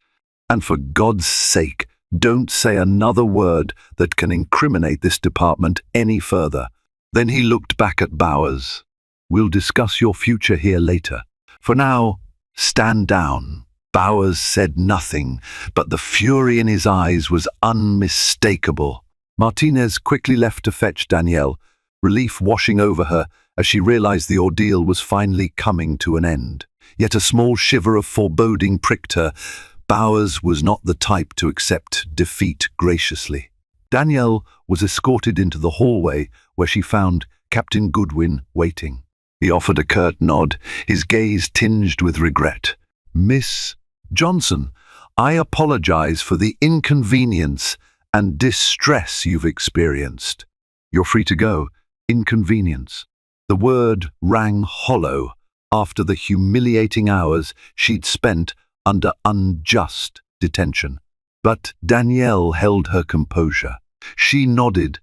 And for God's sake, don't say another word that can incriminate this department any further." Then he looked back at Bowers. "We'll discuss your future here later. For now, stand down." Bowers said nothing, but the fury in his eyes was unmistakable. Martinez quickly left to fetch Danielle, relief washing over her as she realized the ordeal was finally coming to an end. Yet a small shiver of foreboding pricked her. Bowers was not the type to accept defeat graciously. Danielle was escorted into the hallway where she found Captain Goodwin waiting. He offered a curt nod, his gaze tinged with regret. "Miss Johnson, I apologize for the inconvenience and distress you've experienced. You're free to go." Inconvenience. The word rang hollow after the humiliating hours she'd spent under unjust detention. But Danielle held her composure. She nodded.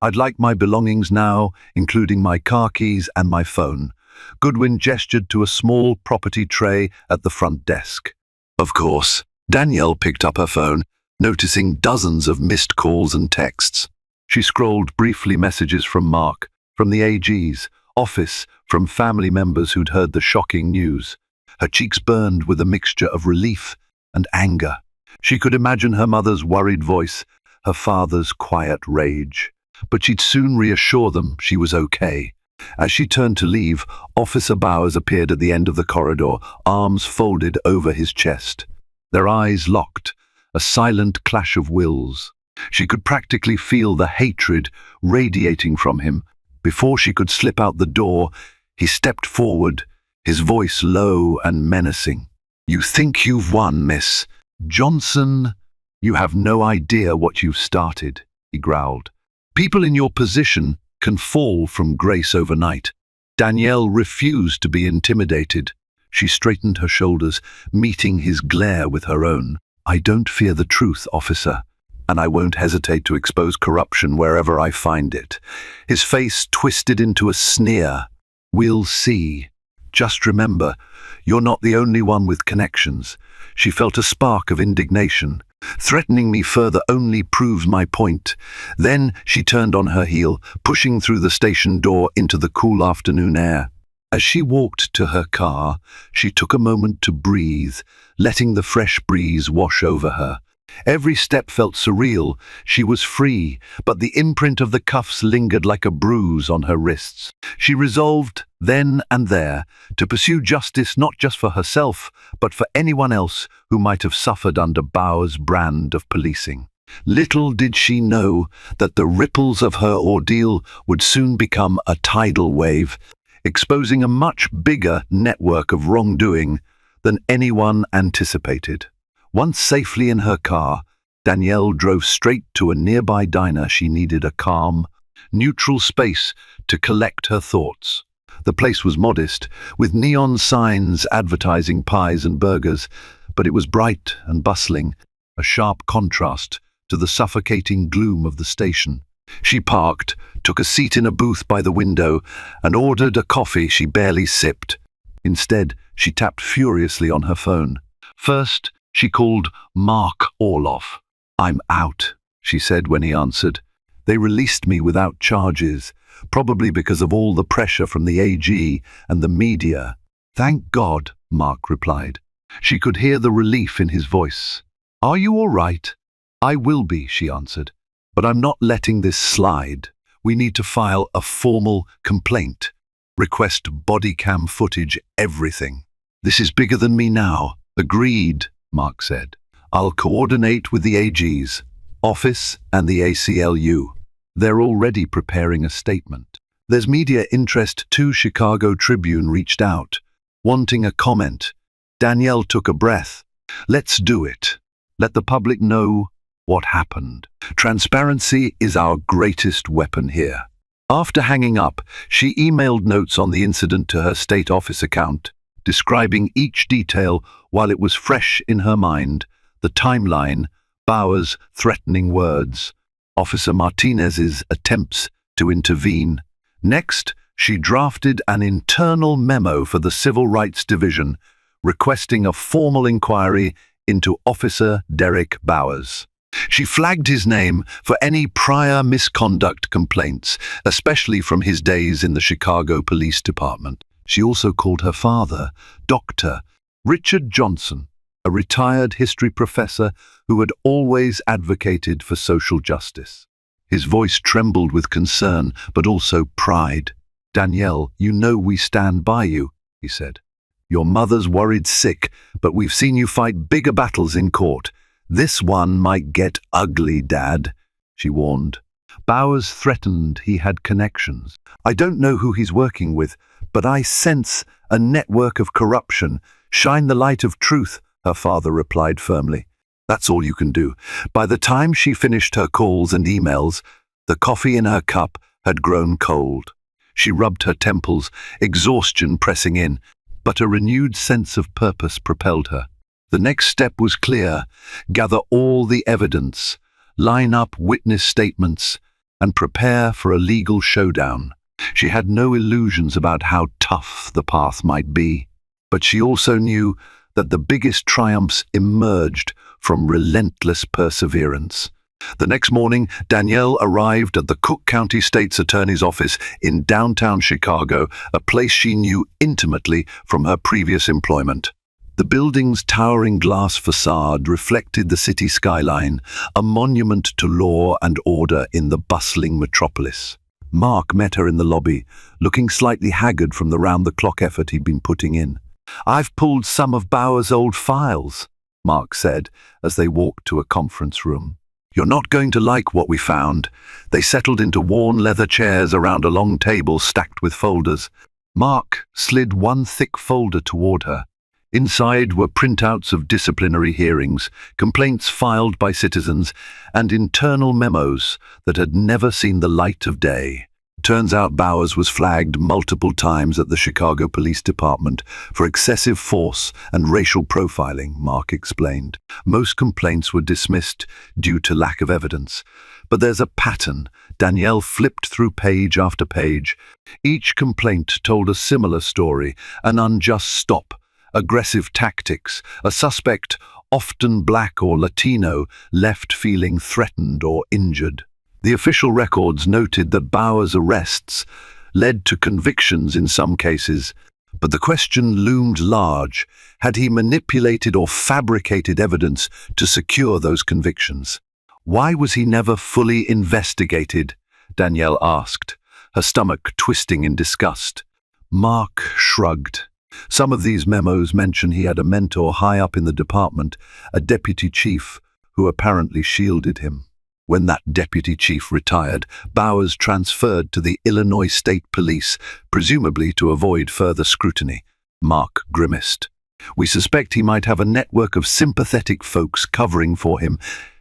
"I'd like my belongings now, including my car keys and my phone." Goodwin gestured to a small property tray at the front desk. Of course, Danielle picked up her phone, noticing dozens of missed calls and texts. She scrolled briefly messages from Mark, from the AG's office, from family members who'd heard the shocking news. Her cheeks burned with a mixture of relief and anger. She could imagine her mother's worried voice, her father's quiet rage. But she'd soon reassure them she was okay. As she turned to leave, Officer Bowers appeared at the end of the corridor, arms folded over his chest. Their eyes locked, a silent clash of wills. She could practically feel the hatred radiating from him. Before she could slip out the door, he stepped forward, his voice low and menacing. "You think you've won, Miss Johnson? You have no idea what you've started," he growled. "People in your position can fall from grace overnight." Danielle refused to be intimidated. She straightened her shoulders, meeting his glare with her own. "I don't fear the truth, officer, and I won't hesitate to expose corruption wherever I find it." His face twisted into a sneer. "We'll see. Just remember, you're not the only one with connections." She felt a spark of indignation. "Threatening me further only proves my point." Then she turned on her heel, pushing through the station door into the cool afternoon air. As she walked to her car, she took a moment to breathe, letting the fresh breeze wash over her. Every step felt surreal. She was free, but the imprint of the cuffs lingered like a bruise on her wrists. She resolved, then and there, to pursue justice not just for herself, but for anyone else who might have suffered under Bauer's brand of policing. Little did she know that the ripples of her ordeal would soon become a tidal wave, exposing a much bigger network of wrongdoing than anyone anticipated. Once safely in her car, Danielle drove straight to a nearby diner. She needed a calm, neutral space to collect her thoughts. The place was modest, with neon signs advertising pies and burgers, but it was bright and bustling, a sharp contrast to the suffocating gloom of the station. She parked, took a seat in a booth by the window, and ordered a coffee she barely sipped. Instead, she tapped furiously on her phone. First, she called Mark Orloff. "I'm out," she said when he answered. "They released me without charges, probably because of all the pressure from the AG and the media." "Thank God," Mark replied. She could hear the relief in his voice. "Are you all right?" "I will be," she answered. "But I'm not letting this slide. We need to file a formal complaint. Request body cam footage, everything." "This is bigger than me now." "Agreed," Mark said. "I'll coordinate with the AG's office and the ACLU. They're already preparing a statement. There's media interest too." Chicago Tribune reached out, wanting a comment. Danielle took a breath. "Let's do it. Let the public know what happened. Transparency is our greatest weapon here." After hanging up, she emailed notes on the incident to her state office account, describing each detail while it was fresh in her mind: the timeline, Bauer's threatening words, Officer Martinez's attempts to intervene. Next, she drafted an internal memo for the Civil Rights Division, requesting a formal inquiry into Officer Derek Bowers. She flagged his name for any prior misconduct complaints, especially from his days in the Chicago Police Department. She also called her father, Dr. Richard Johnson, a retired history professor who had always advocated for social justice. His voice trembled with concern, but also pride. "Danielle, you know we stand by you," he said. "Your mother's worried sick, but we've seen you fight bigger battles in court. This one might get ugly, Dad," she warned. Bowers threatened he had connections. "I don't know who he's working with, but I sense a network of corruption. Shine the light of truth," her father replied firmly. "That's all you can do." By the time she finished her calls and emails, the coffee in her cup had grown cold. She rubbed her temples, exhaustion pressing in, but a renewed sense of purpose propelled her. The next step was clear: gather all the evidence, line up witness statements, and prepare for a legal showdown. She had no illusions about how tough the path might be, but she also knew that the biggest triumphs emerged from relentless perseverance. The next morning, Danielle arrived at the Cook County State's Attorney's office in downtown Chicago, a place she knew intimately from her previous employment. The building's towering glass facade reflected the city skyline, a monument to law and order in the bustling metropolis. Mark met her in the lobby, looking slightly haggard from the round-the-clock effort he'd been putting in. "I've pulled some of Bauer's old files," Mark said as they walked to a conference room. "You're not going to like what we found." They settled into worn leather chairs around a long table stacked with folders. Mark slid one thick folder toward her. Inside were printouts of disciplinary hearings, complaints filed by citizens, and internal memos that had never seen the light of day. Turns out Bowers was flagged multiple times at the Chicago Police Department for excessive force and racial profiling, Mark explained. Most complaints were dismissed due to lack of evidence. But there's a pattern. Danielle flipped through page after page. Each complaint told a similar story: an unjust stop, aggressive tactics, a suspect, often black or Latino, left feeling threatened or injured. The official records noted that Bowers' arrests led to convictions in some cases. But the question loomed large. Had he manipulated or fabricated evidence to secure those convictions? Why was he never fully investigated? Danielle asked, her stomach twisting in disgust. Mark shrugged. Some of these memos mention he had a mentor high up in the department, a deputy chief, who apparently shielded him. When that deputy chief retired, Bowers transferred to the Illinois State Police, presumably to avoid further scrutiny. Mark grimaced. We suspect he might have a network of sympathetic folks covering for him,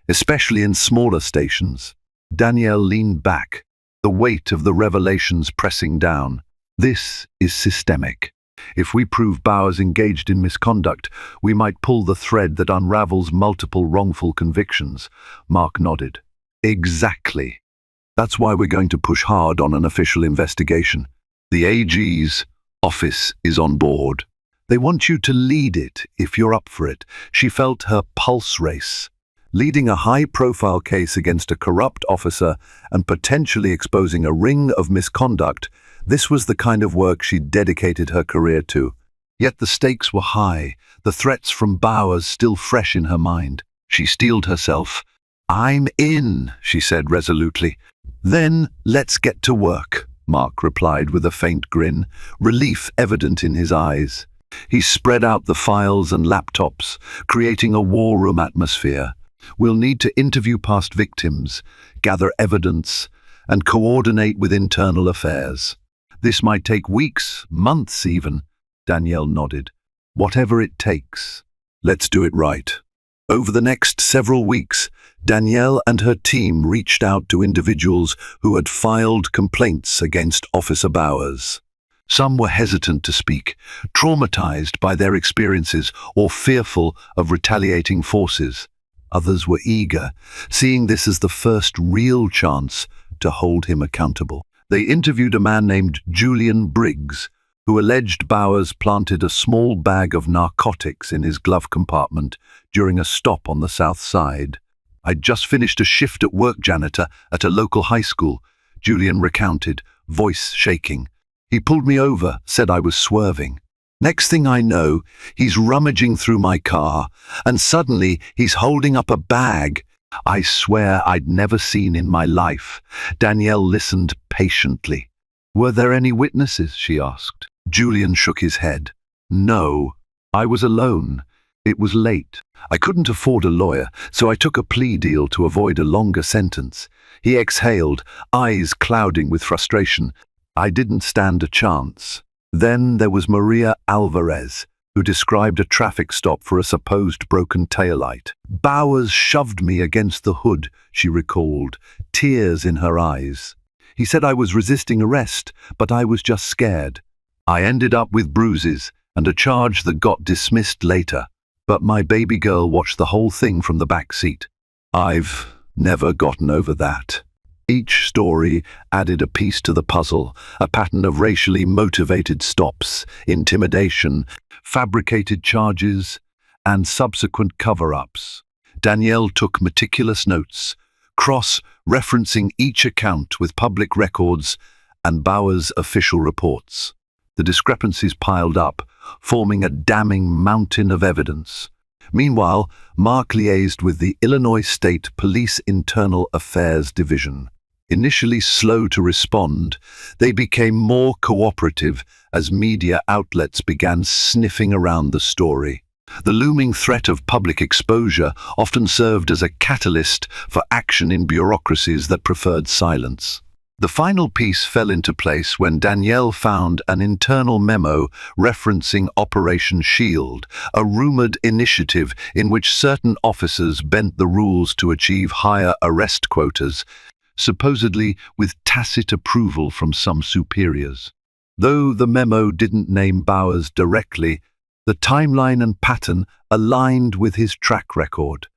especially in smaller stations. Danielle leaned back, the weight of the revelations pressing down. This is systemic. If we prove Bowers engaged in misconduct, we might pull the thread that unravels multiple wrongful convictions. Mark nodded. Exactly. That's why we're going to push hard on an official investigation. The AG's office is on board. They want you to lead it if you're up for it. She felt her pulse race. Leading a high-profile case against a corrupt officer and potentially exposing a ring of misconduct, this was the kind of work she'd dedicated her career to. Yet the stakes were high, the threats from Bowers still fresh in her mind. She steeled herself. I'm in, she said resolutely. Then let's get to work, Mark replied with a faint grin, relief evident in his eyes. He spread out the files and laptops, creating a war room atmosphere. We'll need to interview past victims, gather evidence, and coordinate with internal affairs. This might take weeks, months even. Danielle nodded. Whatever it takes. Let's do it right. Over the next several weeks, Danielle and her team reached out to individuals who had filed complaints against Officer Bowers. Some were hesitant to speak, traumatized by their experiences or fearful of retaliating forces. Others were eager, seeing this as the first real chance to hold him accountable. They interviewed a man named Julian Briggs, who alleged Bowers planted a small bag of narcotics in his glove compartment during a stop on the South Side. I'd just finished a shift at work janitor at a local high school, Julian recounted, voice shaking. He pulled me over, said I was swerving. Next thing I know, he's rummaging through my car, and suddenly he's holding up a bag I swear I'd never seen in my life. Danielle listened patiently. Were there any witnesses? She asked. Julian shook his head. No, I was alone. It was late. I couldn't afford a lawyer, so I took a plea deal to avoid a longer sentence. He exhaled, eyes clouding with frustration. I didn't stand a chance. Then there was Maria Alvarez, who described a traffic stop for a supposed broken taillight. Bowers shoved me against the hood, she recalled, tears in her eyes. He said I was resisting arrest, but I was just scared. I ended up with bruises and a charge that got dismissed later, but my baby girl watched the whole thing from the back seat. I've never gotten over that. Each story added a piece to the puzzle, a pattern of racially motivated stops, intimidation, fabricated charges, and subsequent cover-ups. Danielle took meticulous notes, cross-referencing each account with public records and Bowers' official reports. The discrepancies piled up, forming a damning mountain of evidence. Meanwhile, Mark liaised with the Illinois State Police Internal Affairs Division. Initially slow to respond, they became more cooperative as media outlets began sniffing around the story. The looming threat of public exposure often served as a catalyst for action in bureaucracies that preferred silence. The final piece fell into place when Danielle found an internal memo referencing Operation Shield, a rumored initiative in which certain officers bent the rules to achieve higher arrest quotas, supposedly with tacit approval from some superiors. Though the memo didn't name Bowers directly, the timeline and pattern aligned with his track record.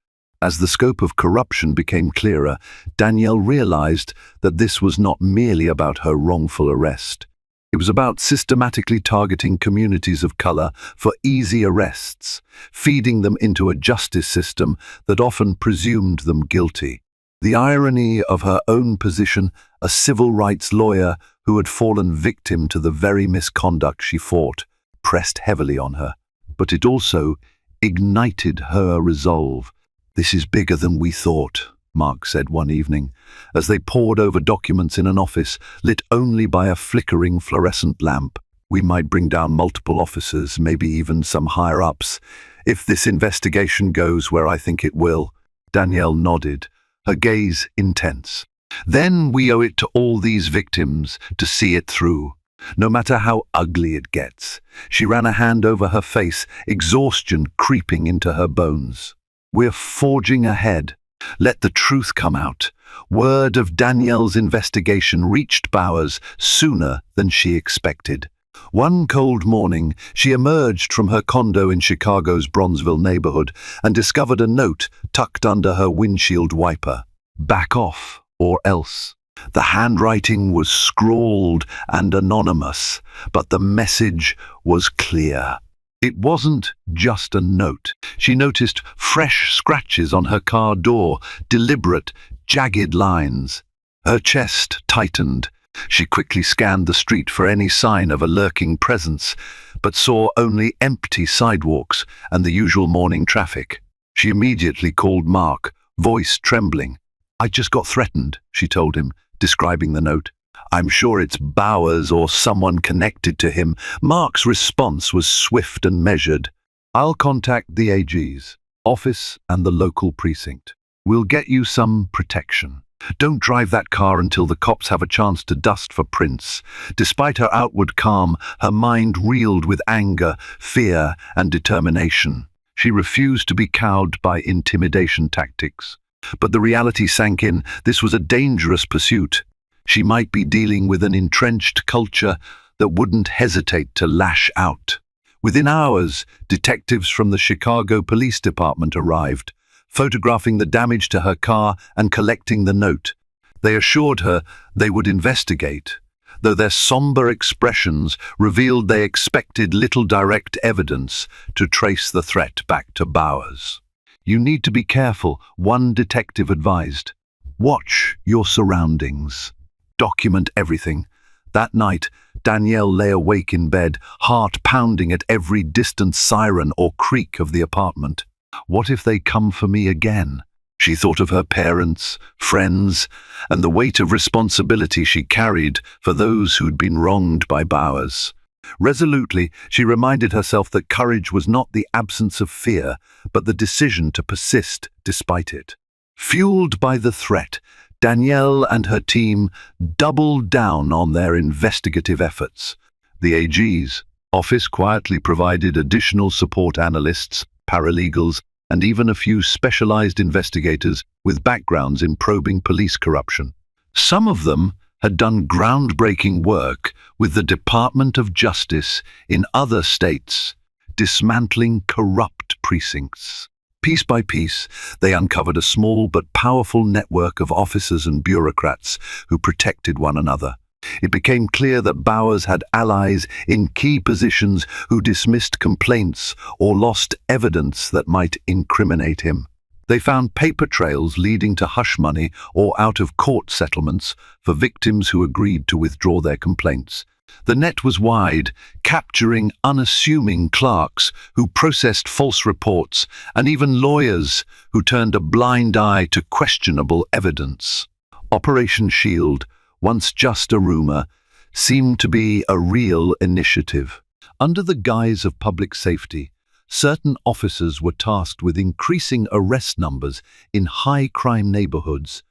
As the scope of corruption became clearer, Danielle realized that this was not merely about her wrongful arrest. It was about systematically targeting communities of color for easy arrests, feeding them into a justice system that often presumed them guilty. The irony of her own position, a civil rights lawyer who had fallen victim to the very misconduct she fought, pressed heavily on her. But it also ignited her resolve. "This is bigger than we thought," Mark said one evening, as they pored over documents in an office lit only by a flickering fluorescent lamp. "We might bring down multiple officers, maybe even some higher-ups, if this investigation goes where I think it will." Danielle nodded, her gaze intense. "Then we owe it to all these victims to see it through, no matter how ugly it gets." She ran a hand over her face, exhaustion creeping into her bones. "We're forging ahead. Let the truth come out." Word of Danielle's investigation reached Bowers sooner than she expected. One cold morning, she emerged from her condo in Chicago's Bronzeville neighborhood and discovered a note tucked under her windshield wiper. "Back off, or else." The handwriting was scrawled and anonymous, but the message was clear. It wasn't just a note. She noticed fresh scratches on her car door, deliberate, jagged lines. Her chest tightened. She quickly scanned the street for any sign of a lurking presence, but saw only empty sidewalks and the usual morning traffic. She immediately called Mark, voice trembling. "I just got threatened," she told him, describing the note. "I'm sure it's Bowers or someone connected to him." Mark's response was swift and measured. "I'll contact the AG's office and the local precinct. We'll get you some protection. Don't drive that car until the cops have a chance to dust for prints." Despite her outward calm, her mind reeled with anger, fear, and determination. She refused to be cowed by intimidation tactics. But the reality sank in. This was a dangerous pursuit. She might be dealing with an entrenched culture that wouldn't hesitate to lash out. Within hours, detectives from the Chicago Police Department arrived, photographing the damage to her car and collecting the note. They assured her they would investigate, though their somber expressions revealed they expected little direct evidence to trace the threat back to Bowers. "You need to be careful," one detective advised. "Watch your surroundings. Document everything." That night, Danielle lay awake in bed, heart pounding at every distant siren or creak of the apartment. What if they come for me again? She thought of her parents, friends, and the weight of responsibility she carried for those who'd been wronged by Bowers. Resolutely, she reminded herself that courage was not the absence of fear, but the decision to persist despite it. Fueled by the threat, Danielle and her team doubled down on their investigative efforts. The AG's office quietly provided additional support analysts, paralegals, and even a few specialized investigators with backgrounds in probing police corruption. Some of them had done groundbreaking work with the Department of Justice in other states, dismantling corrupt precincts. Piece by piece, they uncovered a small but powerful network of officers and bureaucrats who protected one another. It became clear that Bowers had allies in key positions who dismissed complaints or lost evidence that might incriminate him. They found paper trails leading to hush money or out-of-court settlements for victims who agreed to withdraw their complaints. The net was wide, capturing unassuming clerks who processed false reports and even lawyers who turned a blind eye to questionable evidence. Operation Shield, once just a rumor, seemed to be a real initiative. Under the guise of public safety, certain officers were tasked with increasing arrest numbers in high-crime neighborhoods,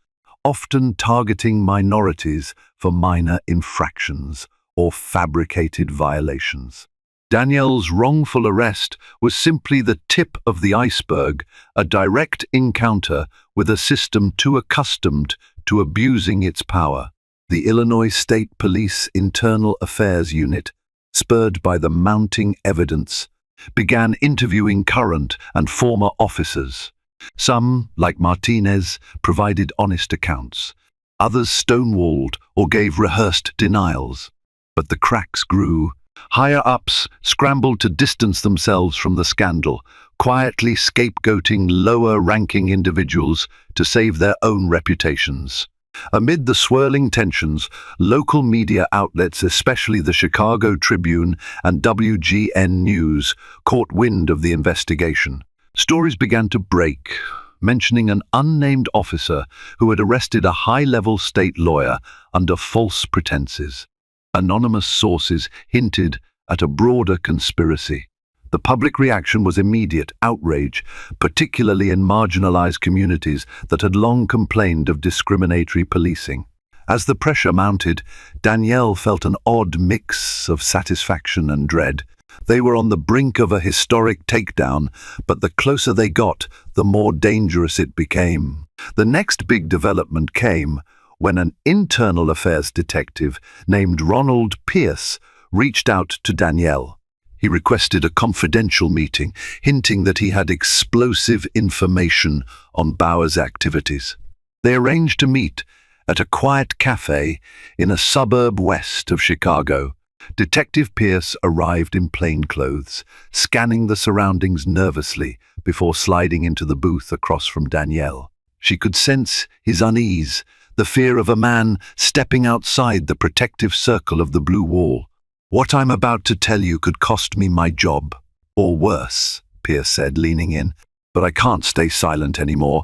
often targeting minorities for minor infractions or fabricated violations. Danielle's wrongful arrest was simply the tip of the iceberg, a direct encounter with a system too accustomed to abusing its power. The Illinois State Police Internal Affairs Unit, spurred by the mounting evidence, began interviewing current and former officers. Some, like Martinez, provided honest accounts. Others stonewalled or gave rehearsed denials. But the cracks grew. Higher-ups scrambled to distance themselves from the scandal, quietly scapegoating lower-ranking individuals to save their own reputations. Amid the swirling tensions, local media outlets, especially the Chicago Tribune and WGN News, caught wind of the investigation. Stories began to break, mentioning an unnamed officer who had arrested a high-level state lawyer under false pretenses. Anonymous sources hinted at a broader conspiracy. The public reaction was immediate outrage, particularly in marginalized communities that had long complained of discriminatory policing. As the pressure mounted, Danielle felt an odd mix of satisfaction and dread. They were on the brink of a historic takedown, but the closer they got, the more dangerous it became. The next big development came when an internal affairs detective named Ronald Pierce reached out to Danielle. He requested a confidential meeting, hinting that he had explosive information on Bowers' activities. They arranged to meet at a quiet cafe in a suburb west of Chicago. Detective Pierce arrived in plainclothes, scanning the surroundings nervously before sliding into the booth across from Danielle. She could sense his unease, the fear of a man stepping outside the protective circle of the blue wall. "What I'm about to tell you could cost me my job, or worse," Pierce said, leaning in. "But I can't stay silent anymore."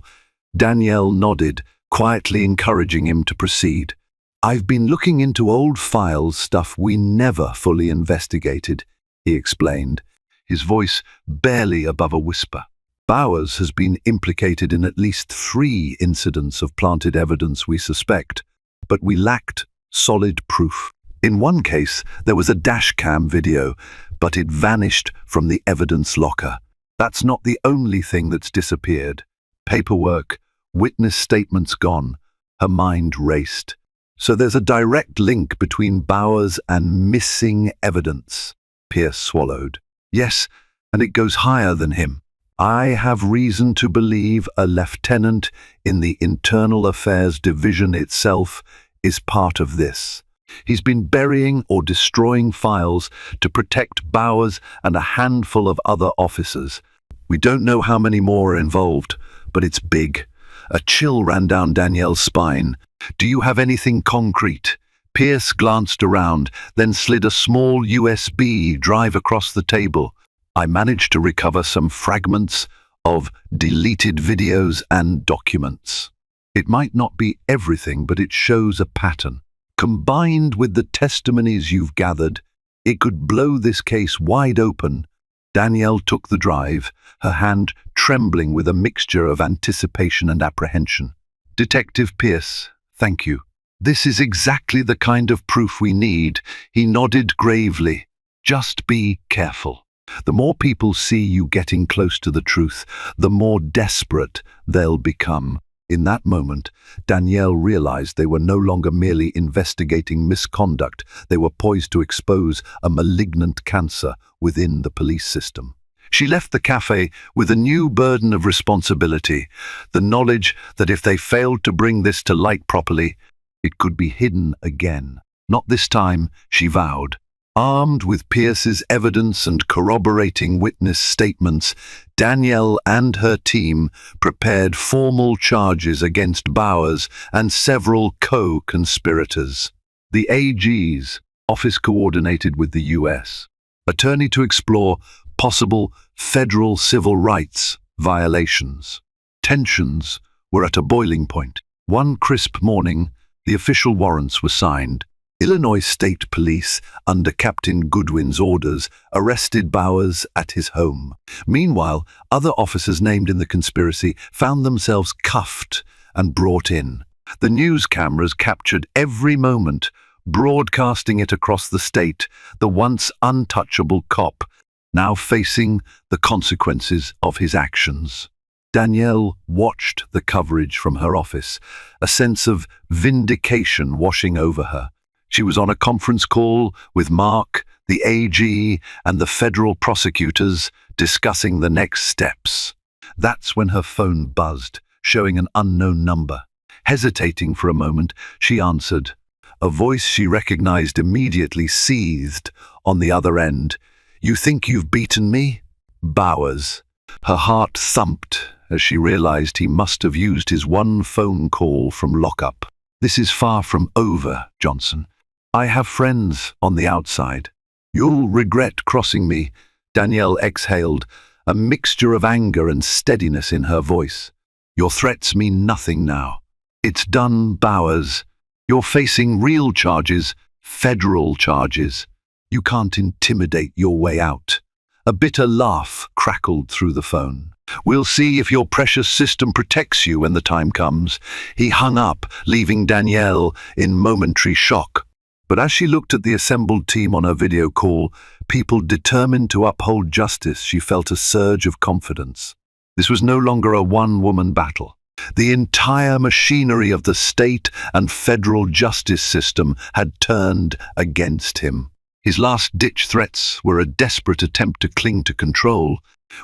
Danielle nodded, quietly encouraging him to proceed. "I've been looking into old files, stuff we never fully investigated," he explained, his voice barely above a whisper. "Bowers has been implicated in at least 3 incidents of planted evidence we suspect, but we lacked solid proof. In one case, there was a dashcam video, but it vanished from the evidence locker. That's not the only thing that's disappeared. Paperwork, witness statements gone." Her mind raced. "So there's a direct link between Bowers and missing evidence." Pierce swallowed. "Yes, and it goes higher than him. I have reason to believe a lieutenant in the Internal Affairs Division itself is part of this. He's been burying or destroying files to protect Bowers and a handful of other officers. We don't know how many more are involved, but it's big." A chill ran down Danielle's spine. "Do you have anything concrete?" Pierce glanced around, then slid a small USB drive across the table. "I managed to recover some fragments of deleted videos and documents. It might not be everything, but it shows a pattern. Combined with the testimonies you've gathered, it could blow this case wide open." Danielle took the drive, her hand trembling with a mixture of anticipation and apprehension. "Detective Pierce, thank you. This is exactly the kind of proof we need." He nodded gravely. "Just be careful. The more people see you getting close to the truth, the more desperate they'll become." In that moment, Danielle realized they were no longer merely investigating misconduct. They were poised to expose a malignant cancer within the police system. She left the cafe with a new burden of responsibility, the knowledge that if they failed to bring this to light properly, it could be hidden again. Not this time, she vowed. Armed with Pierce's evidence and corroborating witness statements, Danielle and her team prepared formal charges against Bowers and several co-conspirators. The AG's office coordinated with the U.S. Attorney to explore possible federal civil rights violations. Tensions were at a boiling point. One crisp morning, the official warrants were signed. Illinois State Police, under Captain Goodwin's orders, arrested Bowers at his home. Meanwhile, other officers named in the conspiracy found themselves cuffed and brought in. The news cameras captured every moment, broadcasting it across the state, the once untouchable cop, now facing the consequences of his actions. Danielle watched the coverage from her office, a sense of vindication washing over her. She was on a conference call with Mark, the AG, and the federal prosecutors discussing the next steps. That's when her phone buzzed, showing an unknown number. Hesitating for a moment, she answered. A voice she recognized immediately seethed on the other end. "You think you've beaten me?" Bowers. Her heart thumped as she realized he must have used his one phone call from lockup. "This is far from over, Johnson. I have friends on the outside. You'll regret crossing me." Danielle exhaled, a mixture of anger and steadiness in her voice. "Your threats mean nothing now. It's done, Bowers. You're facing real charges, federal charges. You can't intimidate your way out." A bitter laugh crackled through the phone. "We'll see if your precious system protects you when the time comes." He hung up, leaving Danielle in momentary shock. But as she looked at the assembled team on her video call, people determined to uphold justice, she felt a surge of confidence. This was no longer a one-woman battle. The entire machinery of the state and federal justice system had turned against him. His last-ditch threats were a desperate attempt to cling to control.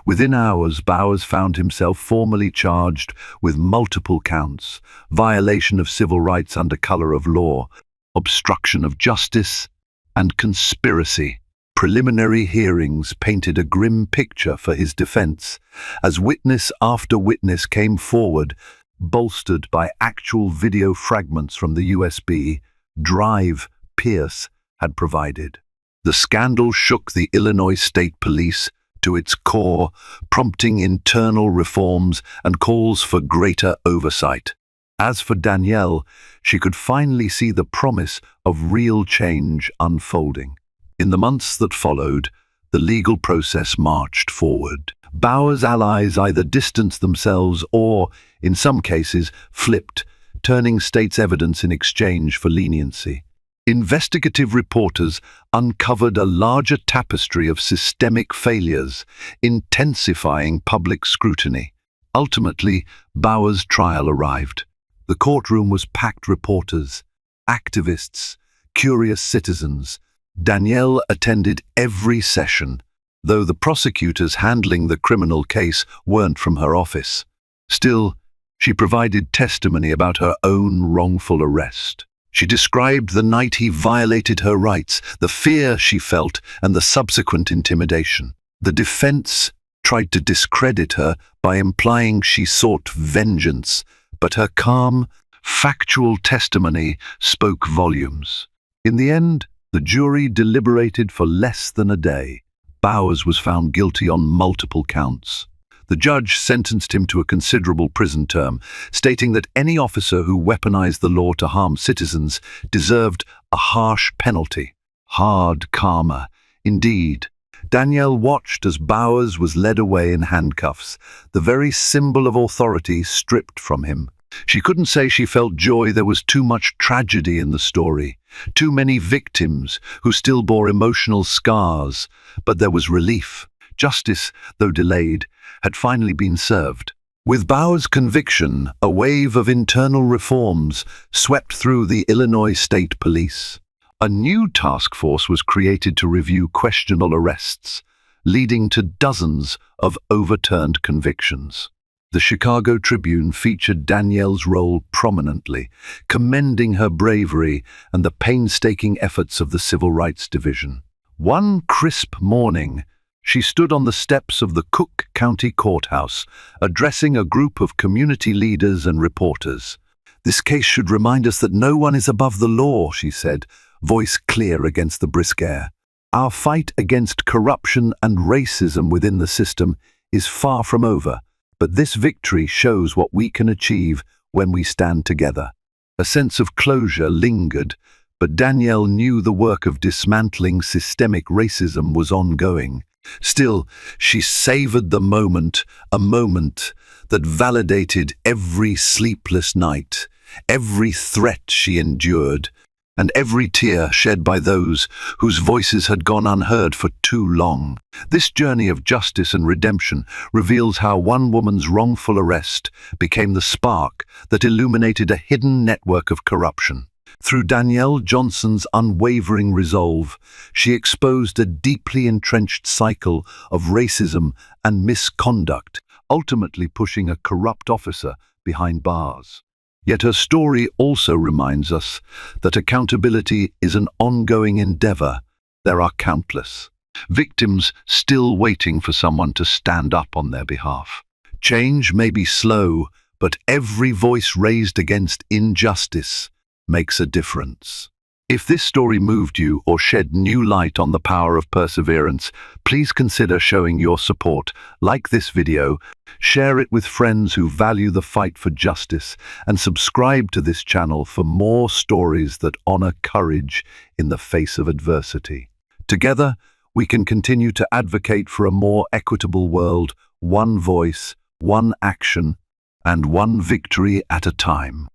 Within hours, Bowers found himself formally charged with multiple counts: violation of civil rights under color of law, obstruction of justice, and conspiracy. Preliminary hearings painted a grim picture for his defense, as witness after witness came forward, bolstered by actual video fragments from the USB drive Pierce had provided. The scandal shook the Illinois State Police to its core, prompting internal reforms and calls for greater oversight. As for Danielle, she could finally see the promise of real change unfolding. In the months that followed, the legal process marched forward. Bowers' allies either distanced themselves or, in some cases, flipped, turning state's evidence in exchange for leniency. Investigative reporters uncovered a larger tapestry of systemic failures, intensifying public scrutiny. Ultimately, Bowers' trial arrived. The courtroom was packed with reporters, activists, curious citizens. Danielle attended every session, though the prosecutors handling the criminal case weren't from her office. Still, she provided testimony about her own wrongful arrest. She described the night he violated her rights, the fear she felt, and the subsequent intimidation. The defense tried to discredit her by implying she sought vengeance, but her calm, factual testimony spoke volumes. In the end, the jury deliberated for less than a day. Bowers was found guilty on multiple counts. The judge sentenced him to a considerable prison term, stating that any officer who weaponized the law to harm citizens deserved a harsh penalty. Hard karma, indeed. Danielle watched as Bowers was led away in handcuffs, the very symbol of authority stripped from him. She couldn't say she felt joy. There was too much tragedy in the story, too many victims who still bore emotional scars, but there was relief. Justice, though delayed, had finally been served. With Bowers' conviction, a wave of internal reforms swept through the Illinois State Police. A new task force was created to review questionable arrests, leading to dozens of overturned convictions. The Chicago Tribune featured Danielle's role prominently, commending her bravery and the painstaking efforts of the Civil Rights Division. One crisp morning, she stood on the steps of the Cook County Courthouse, addressing a group of community leaders and reporters. "This case should remind us that no one is above the law," she said, voice clear against the brisk air. "Our fight against corruption and racism within the system is far from over, but this victory shows what we can achieve when we stand together." A sense of closure lingered, but Danielle knew the work of dismantling systemic racism was ongoing. Still, she savored the moment, a moment that validated every sleepless night, every threat she endured, and every tear shed by those whose voices had gone unheard for too long. This journey of justice and redemption reveals how one woman's wrongful arrest became the spark that illuminated a hidden network of corruption. Through Danielle Johnson's unwavering resolve, she exposed a deeply entrenched cycle of racism and misconduct, ultimately pushing a corrupt officer behind bars. Yet her story also reminds us that accountability is an ongoing endeavor, There are countless victims still waiting for someone to stand up on their behalf. Change may be slow, but every voice raised against injustice makes a difference. If this story moved you or shed new light on the power of perseverance, please consider showing your support. Like this video, share it with friends who value the fight for justice, and subscribe to this channel for more stories that honor courage in the face of adversity. Together, we can continue to advocate for a more equitable world, one voice, one action, and one victory at a time.